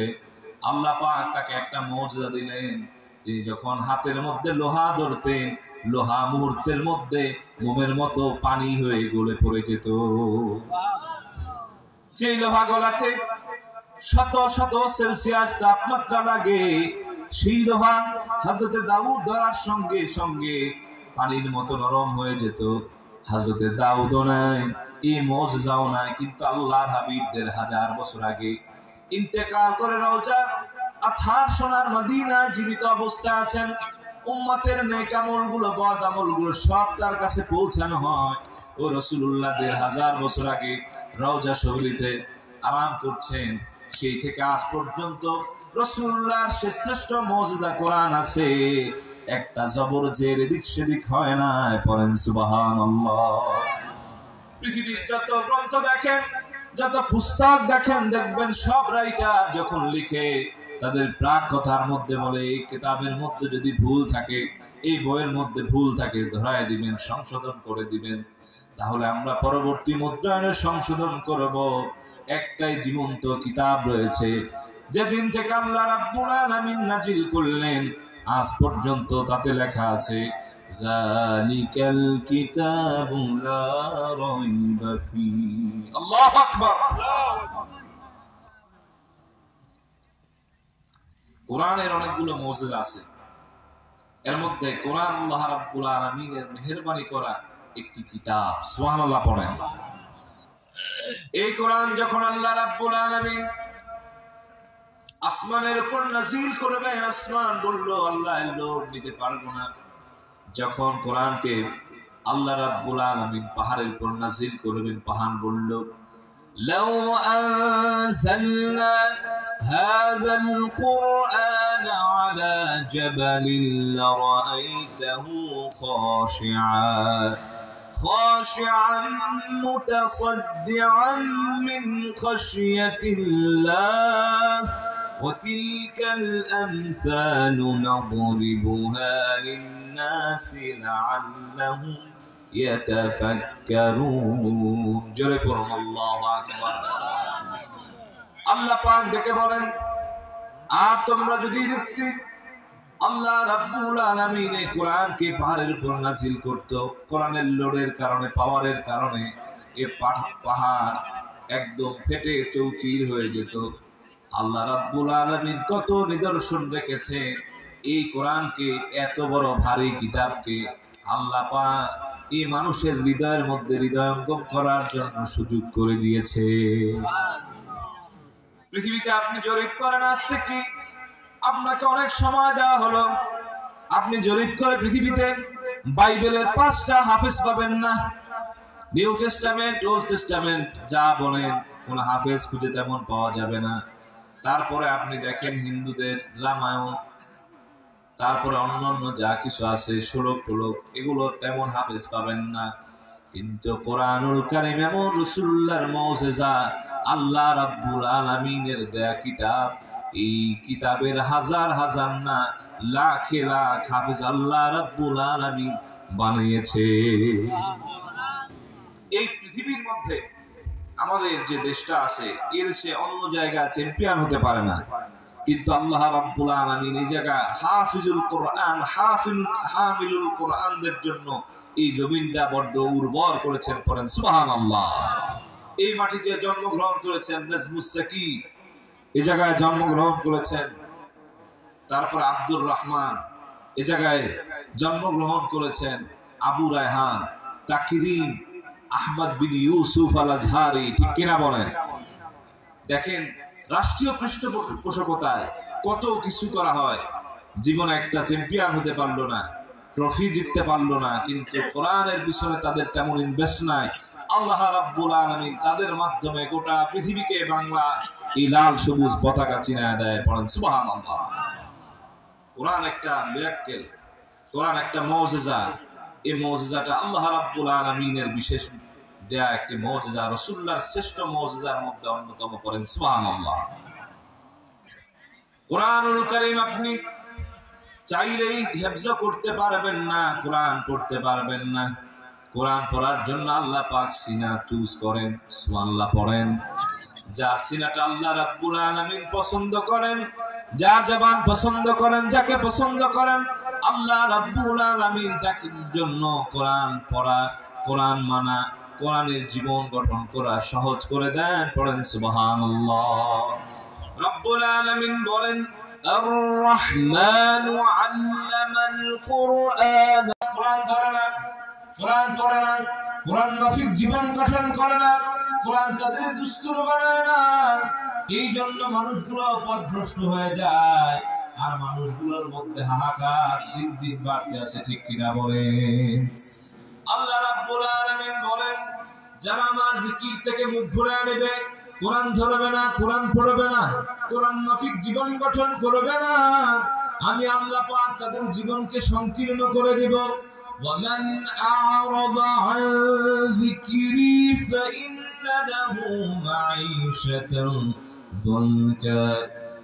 আল্লাহ পাক তাকে একটা মুজিজা দিলেন। তিনি যখন হাতের মধ্যে লোহা ধরতেন, লোহা মুহূর্তের মধ্যে মোমের মতো পানি হয়ে গলে পড়ে যেত। যে লোহা গলাতে শত শত সেলসিয়াস তাপমাত্রা লাগে, সেই লোহা হযরতে দাউদ ধরার সঙ্গে সঙ্গে পানির মতো নরম হয়ে যেত। হযরতে দাউদও নাই, এই মুজিজাও নাই, কিন্তু আল্লাহর হাবিব ১৫০০ বছর আগে ইন্তেকাল করে রওজা আথার সোনার মদিনা জীবিত অবস্থায় আছেন। উম্মতের নেক আমলগুলো, বদ আমলগুলো সব তার কাছে পৌঁছানো হয়। ও রাসূলুল্লাহ ১৫০০ বছর আগে রওজা শরীফে আরাম করছেন, সেই থেকে আজ পর্যন্ত রাসূলুল্লাহর সে শ্রেষ্ঠ মুজিজা কোরআন আছে। একটা জবর জের এদিক সেদিক হয় না। পড়েন সুবহানাল্লাহ। পৃথিবীর যত গ্রন্থ দেখেন, যত পুস্তক দেখেন, দেখবেন সব রাইটার যখন লিখে তাদের প্রাক কথার মধ্যে বলে, এই কিতাবের মধ্যে যদি ভুল থাকে, এই বইয়ের মধ্যে ভুল থাকে, ধরায় দিবেন, সংশোধন করে দিবেন। তাহলে আমরা পরবর্তী মুদ্রণে সংশোধন করব। একটাই জীবন্ত কিতাব রয়েছে, যেদিন থেকে আল্লাহ রাব্বুল আলামিন নাজিল করলেন আজ পর্যন্ত তাতে লেখা আছে, যালিকাল কিতাবু লা রাইবা ফীহি। আল্লাহু আকবার। কোরআনের অনেকগুলো মুজিজা আছে, এর মধ্যে কোরআন আল্লাহ রাব্বুল আলামিনের মেহেরবানি করা একটি কিতাব। সুবহানাল্লাহ পড়েন। এই কোরআন যখন আল্লাহ রাব্বুল আলামিন আসমানের উপর নাযিল করবেন, আসমান বলল আল্লাহ লোড নিতে পারবো না। যখন কোরআনকে আল্লাহ রাব্বুল আলামিন পাহাড়ের উপর নাযিল করবেন, পাহাড় বলল, লাউ আনজালনা হাযাল কুরআন আলা জাবালিন লারাআইতাহু খাশিআন মুতাসাদ্দিআন মিন খাশিয়াতিল্লাহ وتلك الأمثال نضربها للناس لعلهم يتفكرون জোরে পড়ুন আল্লাহু আকবার। আল্লাহ পাক ডেকে বলেন, আর তোমরা যদি দেখতে আল্লাহ রাব্বুল আলামিন এই কোরআনকে পাহাড়ের উপর নাযিল করত, কোরআনের লোডের কারণে, পাওয়ারের কারণে এই পাহাড় একদম ফেটে চৌচির হয়ে যেত। আল্লাহ রাব্বুল আলামিন কত নিদর্শন রেখেছে এই কোরআনকে, এত বড় ভারী কিতাবকে আল্লাহ পাক এই মানুষের হৃদয়ের মধ্যে হৃদয়ঙ্গম করার জন্য সুযোগ করে দিয়েছে। পৃথিবীতে আপনি জরিপ করেন, আসছে কি আপনাকে অনেক সময় দেওয়া হলো, আপনি জরিপ করে পৃথিবীতে বাইবেলের 5টা হাফেজ পাবেন না। নিউ টেস্টামেন্ট, ওল্ড টেস্টামেন্ট যা বলেন কোন হাফেজ খুঁজে তেমন পাওয়া যাবে না। তারপরে আপনি দেখেন হিন্দুদের রামায়ণ, তারপরে অন্যান্য যা কিছু আছে শ্লোক টলোক, এগুলো তেমন হাফেজ পাবেন না। কিন্তু কোরআনুল কারীম এমন রাসূলুল্লাহর মুজিজা, আল্লাহ রাব্বুল আলামিনের দেয়া কিতাব, এই কিতাবের হাজার হাজার না লাখে লাখ হাফেজ আল্লাহ রাব্বুল আলামিন বানিয়েছে। এই পৃথিবীর মধ্যে আমাদের যে দেশটা আছে, এর সে অন্য জায়গায় চ্যাম্পিয়ন হতে পারে না, কিন্তু আল্লাহ রাব্বুল আলামিন এই জায়গা হাফিজুল কোরআন, হামিলুল কোরআনদের জন্য এই জমিনটা বড্ড উর্বর করেছেন। পড়েন সুবহানাল্লাহ। এই মাটিতে জন্মগ্রহণ করেছেন নাজমুস সাকি, এই জায়গায় জন্মগ্রহণ করেছেন। তারপর আব্দুর রহমান, এই জায়গায় জন্মগ্রহণ করেছেন। আবু রায়হান, তাকিরিন, আহমদ বিন ইউসুফ আল আজহারি, ঠিক কিনা বলেন? দেখেন রাষ্ট্রীয় পৃষ্ঠপোষকতায় কত কিছু করা হয়, জীবনে একটা চ্যাম্পিয়ন হতে পারলো না, ট্রফি জিততে পারলো না, কিন্তু কোরআনের পিছনে তাদের তেমন ইনভেস্ট নাই। আল্লাহ রাব্বুল আলামিন তাদের মাধ্যমে গোটা পৃথিবীকে বাংলা এই লাল সবুজ পতাকা চিনায় দেয়। পড়েন সুবহানাল্লাহ। কোরআন একটা মিরাক্কেল, কোরআন একটা মুজিজা। এই মুজিজাটা আল্লাহ রাব্বুল আলামিনের বিশেষ দেয়া একটি মুজিজা, রাসূলুল্লাহর শ্রেষ্ঠ মুজিজার মধ্যে অন্যতম। পড়েন সুবহানাল্লাহ। কোরআনুল কারীম আপনি চাইলেই হেফজ করতে পারবেন না, কোরআন পড়তে পারবেন না। কোরআন পড়ার জন্য আল্লাহ পাক সিনা চুজ করেন। সুবহানাল্লাহ পড়েন। যার সিনাটা আল্লাহ রাব্বুল আলামিন পছন্দ করেন, যার জবান পছন্দ করেন, যাকে পছন্দ করেন আল্লাহ রাব্বুল আলামিন তাকে জন্য কোরআন পড়া, কোরআন মানা, কোরআনের জীবন গঠন করা সহজ করে দেন। পড়েন সুবহানাল্লাহ। রব্বুল আলামিন বলেন আর রহমানু আল্লামাল কুরআন। কোরআন ধরে না, কোরআন পড়ে না, কোরআন মাফিক জীবন গঠন করে না, কোরআন তাদের দুস্তুর বানায় না। এই জন্য মানুষগুলো পথভ্রষ্ট হয়ে যায়, আর মানুষগুলোর মধ্যে হাহাকার দিন দিন বাড়তে আছে। ঠিক কিনা বলেন? আল্লাহ রাব্বুল আলামিন বলেন যারা আমার জিকির থেকে মুখ ঘুরে নেবে, কোরআন ধরবে না, কোরআন পড়বে না, কোরআন মাফিক জীবন গঠন করবে না, আমি আল্লাহ পাক তাদের জীবনকে সংকীর্ণ করে দেব। ومن أعرض عن ذكري فإن له معيشة ضنكا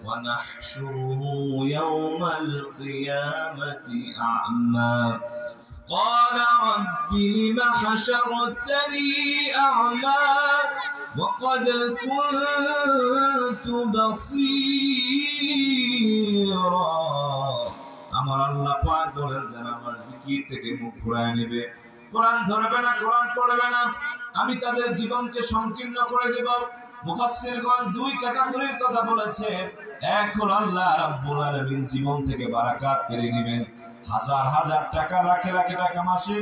ونحشره يوم القيامة أعمى قال رب لم حشرتني أعمى وقد كنت بصيرا। আমার আল্লাহ পাক বলেন যারা আমার জিকির থেকে মুখ ঘুরায় নেবে, কোরআন ধরবে না, কোরআন পড়বে না, আমি তাদের জীবনকে সংকীর্ণ করে দেব। মুফাসসিরগণ দুই ক্যাটাগরির কথা বলেছেন। এক হলো আল্লাহ রাব্বুল আলামিন জীবন থেকে বারাকাত কেড়ে নেবেন। হাজার হাজার টাকা, লাখ লাখ টাকা মাসে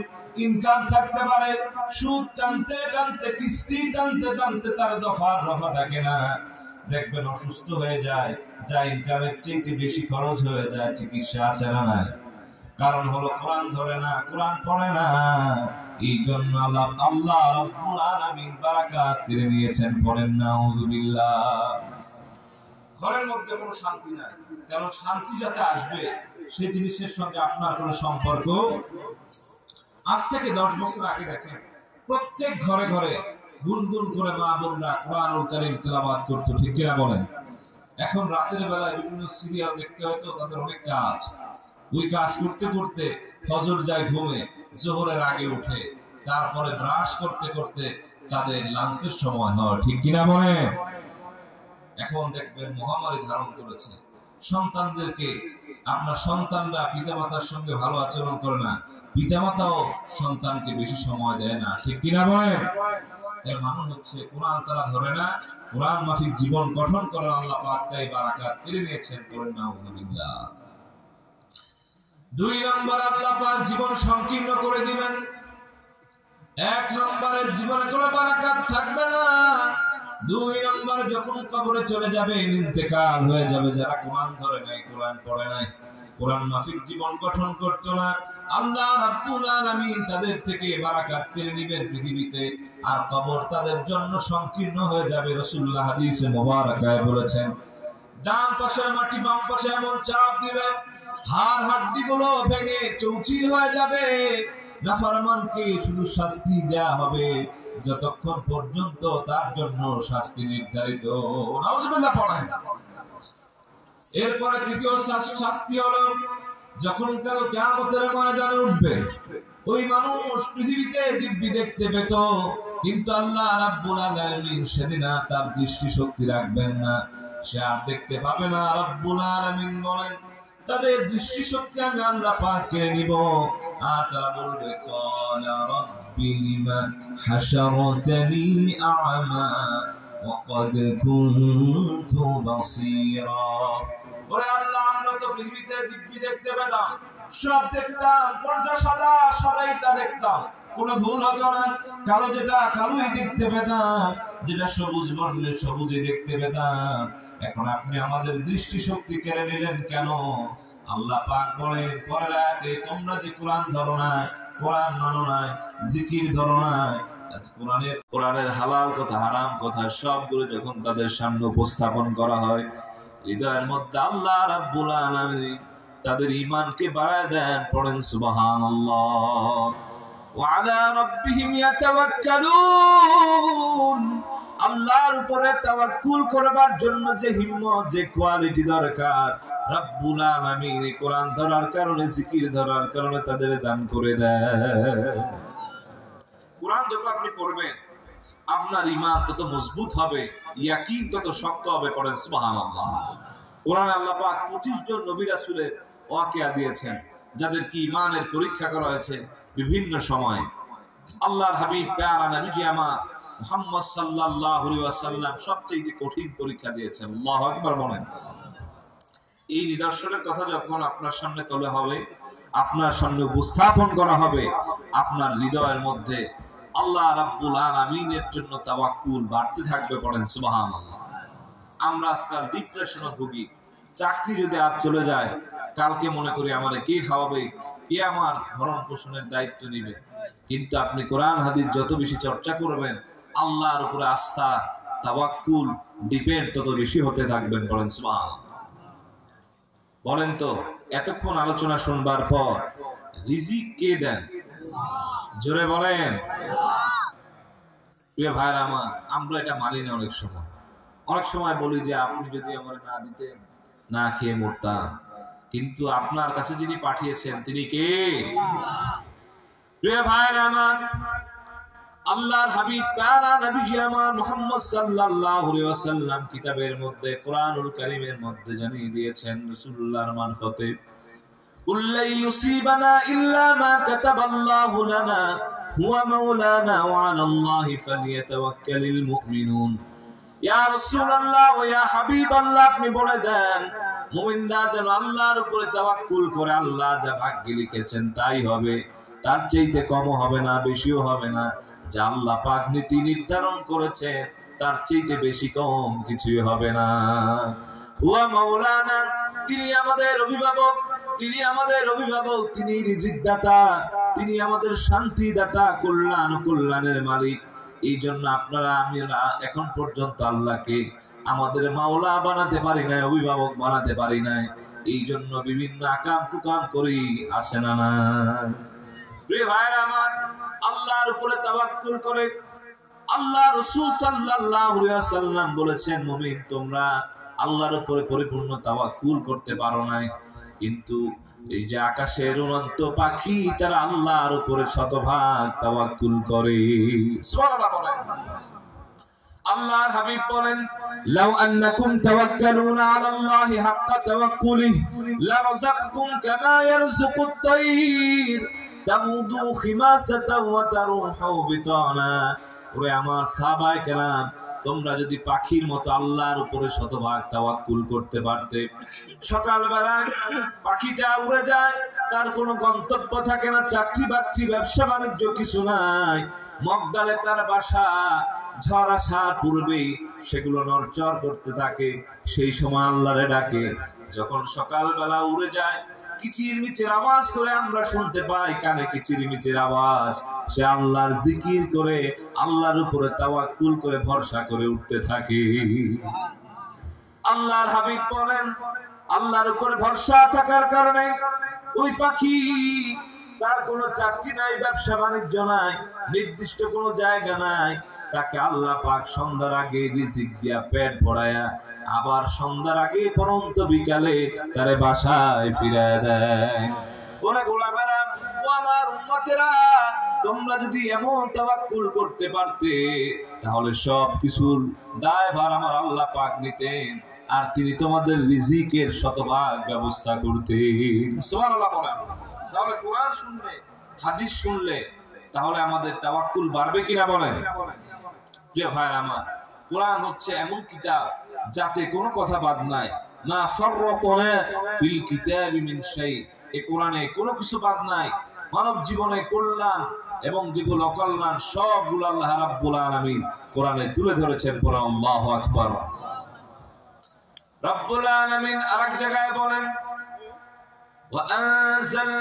ইনকাম থাকতে পারে, সুদ টানতে টানতে, কিস্তি টানতে টানতে তার দফার রফা থাকে না। দেখবেন অসুস্থ হয়ে যায়, যা ইনকামের চেয়ে বেশি খরচ হয়ে যায়, চিকিৎসা আছে না নাই? কারণ হলো কোরআন ধরে না, কোরআন পড়ে না। এই জন্য আল্লাহ রাব্বুল আলামিন বারাকাত কেড়ে নিয়েছেন। পড়েন নাউযুবিল্লাহ। ঘরের মধ্যে কোনো শান্তি নাই, কারণ শান্তি যাতে আসবে সেই জিনিসের সঙ্গে আপনার কোনো সম্পর্ক। আজ থেকে 10 বছর আগে দেখেন প্রত্যেক ঘরে ঘরে গুনগুন করে মা বোনরা কোরআনুল কারীম তেলাওয়াত করতো। ঠিক কিনা বলেন? এখন রাতের বেলায় বিভিন্ন সিরিয়াল দেখতে হয়তো তাদের অনেক কাজ, ওই কাজ করতে করতে ফজর যায় ঘুমে, জোহরের আগে উঠে, তারপরে ব্রাশ করতে করতে তাদের লাঞ্চের সময় হয়, ঠিক কিনা বলে? এখন দেখবেন মহামারী ধারণ করেছে সন্তানদেরকে। আপনার সন্তানরা পিতামাতার সঙ্গে ভালো আচরণ করে না, পিতামাতাও সন্তানকে বেশি সময় দেয় না, ঠিক কিনা বলে? এর মানে হচ্ছে কোরআন তারা ধরে না, কোরআন মাফিক জীবন গঠন করেন আল্লাহ পাক তাই বারাকাত কেড়ে নিয়েছেন, করেন নাউযুবিল্লাহ। 2 নম্বর, আল্লাহ পাক জীবন সংকীর্ণ করে দিবেন। 1 নম্বরে জীবনে কোনো বারাকাত থাকবে না। 2 নম্বর, যখন কবরে চলে যাবে, ইন্তেকাল হয়ে যাবে, যারা কোরআন ধরে নাই, কোরআন পড়ে নাই, কোরআন মাফিক জীবন গঠন করতো না, আল্লাহ রাব্বুল আলামিন তাদের থেকে বারাকাত কেড়ে নিবেন পৃথিবীতে, আর কবর তাদের জন্য সংকীর্ণ হয়ে যাবে। রাসূলুল্লাহ হাদিসে মুবারাকায় বলেছেন, ডান পাশে মাটি, বাম পাশে এমন চাপ দিবে, হাড় হাড্ডি গুলো ভেঙে চৌচির হয়ে যাবে। নাফরমানকে শুধু শাস্তি দেয়া হবে যতক্ষণ পর্যন্ত তার জন্য শাস্তি নির্ধারিত। নাউযুবিল্লাহ পড়েন। এরপরে তৃতীয় শাস্তি হলো যখন কারো কিয়ামতের ময়দানে উঠবে, ওই মানুষ পৃথিবীতে দিব্যি দেখতে পেত, কিন্তু আল্লাহ রাব্বুল আলামিন সেদিন তার দৃষ্টি শক্তি রাখবেন না, সে আর দেখতে পাবে না। রাব্বুল আলামিন বলেন, তাদের দৃষ্টি শক্তি আমি আল্লাহ পাক কেড়ে নিব, আর তারা বলবে, ক্বালা রাব্বি লিমা হাশারতানি আ'মা ওয়া ক্বাদ কুনতু বাসীরা। ওরে আল্লাহ, আমরা তো পৃথিবীতে দিব্যি দেখতে পেতাম, সব দেখতাম, কোনটা সাদা সাদাই তা দেখতাম, কোনো ভুল হতো না, কালো যেটা কালোই দেখতে পেতাম, যেটা সবুজ বর্ণের সবুজই দেখতে পেতাম। এখন আপনি আমাদের দৃষ্টি শক্তি কেড়ে নিলেন কেন? আল্লাহ পাক বলেন পরের আয়াতে, তোমরা যে কোরআন ধরো না, কোরআন মানো না, জিকির ধরো না, কোরআনের হালাল কথা হারাম কথা সবগুলো যখন তাদের সামনে উপস্থাপন করা হয়, হৃদয়ের মধ্যে আল্লাহ রাব্বুল আলামিন তাদের ঈমানকে বাড়ায় দেন। পড়েন সুবহানাল্লাহ। ওয়া আলা রাব্বিহিম ইয়াতাওয়াক্কালুন। আল্লাহর উপরে তাওয়াক্কুল করবার জন্য যে হিম্মত, যে কোয়ালিটি দরকার, রাব্বুল আলামিন এই কোরআন ধরার কারণে, জিকির ধরার কারণে তাদের দান করে দেয়। কোরআন যত আপনি পড়বেন, আপনার ঈমান তত মজবুত হবে, ইয়াকিন তত শক্ত হবে। পড়েন সুবহানাল্লাহ। কোরআনে আল্লাহ পাক 25 জন নবী রাসূলের ওয়াকিয়া দিয়েছেন, যাদের কি ঈমানের পরীক্ষা করা হয়েছে বিভিন্ন সময়। আল্লাহর হাবিব প্যারা নবীজি আমার মুহাম্মদ সাল্লাল্লাহু আলাইহি ওয়াসাল্লাম সবচেয়ে কঠিন পরীক্ষা দিয়েছেন। আল্লাহু আকবার বলেন। এই নিদর্শনের কথা যখন আপনার সামনে তোলা হবে, আপনার সামনে উপস্থাপন করা হবে, আপনার হৃদয়ের মধ্যে আল্লাহ রাব্বুল আলামিনের জন্য তাওয়াক্কুল বাড়তে থাকবে। পড়েন সুবহানাল্লাহ। আমরা আজকাল ডিপ্রেশনে ভুগি, চাকরি যদি আজ চলে যায়, কালকে মনে করি আমারে কে খাওয়াবে, কে আমার ভরণ পোষণের দায়িত্ব নিবে। কিন্তু আপনি কোরআন হাদিস যত বেশি চর্চা করবেন, আল্লাহর উপরে আস্থা, তাওয়াক্কুল, ডিপেন্ড তত বেশি হতে থাকবেন। পড়েন সুবহানাল্লাহ। বলেন তো, এতক্ষণ আলোচনা শুনবার পর রিজিক কে দেন? জোরে বলেন। প্রিয় ভাইরা আমার, আমরা এটা মানি না। অনেক সময় বলি যে আপনি যদি আমার না দিতেন, না খেয়ে মরতাম। কিন্তু আপনার কাছে যিনি পাঠিয়েছেন তিনি কে? প্রিয় ভাইরা আমার, আল্লাহর হাবিব প্যারা নবীজি আমার মুহাম্মদ সাল্লাল্লাহু আলাইহি ওয়াসাল্লাম কিতাবের মধ্যে, কোরআনুল কারীমের মধ্যে জানিয়ে দিয়েছেন রাসূলুল্লাহর মারফতে, কুল্লা ইউসিবানা ইল্লা মা কাতাবাল্লাহু লানা হুয়া মাওলানা ওয়া আলাল্লাহি ফালিয়াতাওয়াক্কালিল মুমিনুন। ইয়া রাসূলুল্লাহ ওয়া ইয়া হাবিবাল্লাহ, আপনি বলে দেন মুমিনরা যেন আল্লাহর উপরে তাওয়াক্কুল করে, আল্লাহ যা ভাগ্যে লিখেছেন তাই হবে, তার চাইতে কমও হবে না, বেশিও হবে না। যা আল্লাহ পাক নীতি নির্ধারণ করেছে তার চাইতে বেশি কম কিছুই হবে না। হুয়া মাওলানা, তিনি আমাদের অভিভাবক, তিনি আমাদের অভিভাবক, তিনি রিজিক দাতা, তিনি আমাদের শান্তি দাতা, কল্যাণ কল্যাণের মালিক। এই জন্য আপনারা আমরা এখন পর্যন্ত আল্লাহকে আমাদের মাওলা বানাতে পারি নাই, অভিভাবক বানাতে পারি নাই। এই জন্য বিভিন্ন আকাম কুকাম করি, আসে না না। প্রিয় ভাইরা আমার, আল্লাহর উপরে তাওয়াক্কুল করে, আল্লাহ রাসূল সাল্লাল্লাহু আলাইহি ওয়াসাল্লাম বলেছেন, মুমিন তোমরা আল্লাহর উপরে পরিপূর্ণ তাওয়াক্কুল করতে পারো নাই, কিন্তু এই যে আকাশের উড়ন্ত পাখি তারা আল্লাহর উপরে শতভাগ তাওয়াক্কুল করে। সুবহানাল্লাহ বলেন। আল্লাহর হাবিব বলেন, লাউ আন্নাকুম তাওয়াক্কালুনা আলাল্লাহি হাক্কা তাওয়াক্কুলিহি লারাযাককুম কামা ইয়ারযুকুত তায়র তাগুদু খিমাসাতাও ওয়া তারুহু বিতানা। ওরে আমার সাহাবায়ে কেরাম, তোমরা যদি পাখির মতো আল্লাহর উপরে শতভাগ তাওয়াক্কুল করতে পারতে, সকালবেলা পাখিটা উড়ে যায়, তার কোনো গন্তব্য থাকে না, চাকরি বাকরি ব্যবসা বাণিজ্য কিছু নাই, মগডালে তার বাসা, ঝড় আসার পূর্বেই সেগুলো নড়চড় করতে থাকে, সেই সময় আল্লাহরে ডাকে। যখন সকালবেলা উড়ে যায়, কিচিরমিচির আওয়াজ করে আমরা শুনতে পাই, কানে কিচিরমিচির আওয়াজ, সে আল্লাহর জিকির করে আল্লাহর উপরে তাওয়াক্কুল করে ভরসা করে উঠতে থাকে। আল্লাহর হাবিব বলেন, আল্লাহর উপরে ভরসা থাকার কারণে ওই পাখি, তার কোনো চাকরি নাই, ব্যবসা বাণিজ্য নাই, নির্দিষ্ট কোনো জায়গা নাই, তাকে আল্লাহ পাক সন্ধ্যার আগে রিজিক দিয়া পেট ভরায়া আবার সন্ধ্যার আগে পরন্ত বিকালে তারে বাসায় ফিরায় দেয়। ওরে গোলামেরা, ও আমার উম্মতেরা, তোমরা যদি এমন তাওয়াক্কুল করতে পারতে, তাহলে সব কিছুর দায়ভার আমার আল্লাহ পাক নিতেন, আর তিনি তোমাদের রিজিকের শতভাগ ব্যবস্থা করতেন। সুবহানাল্লাহ বলেন। তাহলে কোরআন শুনলে, হাদিস শুনলে, তাহলে আমাদের তাওয়াক্কুল বাড়বে কিনা বলেন? প্রিয় ভাই আমার, কোরআন হচ্ছে এমন কিতাব যাতে কোনো কথা বাদ নাই। মা ফাররাতনা ফিল কিতাবি মিন শাই, এই কোরআনে কোনো কিছু বাদ নাই। মানব জীবনে কল্যাণ এবং যেগুলো অকল্যাণ সবগুলো আল্লাহ রাব্বুল আলামিন কোরআনে তুলে ধরেছেন। পড়া আল্লাহু আকবার। রাব্বুল আলামিন আরেক জায়গায় বলেন, ওয়া আনজাল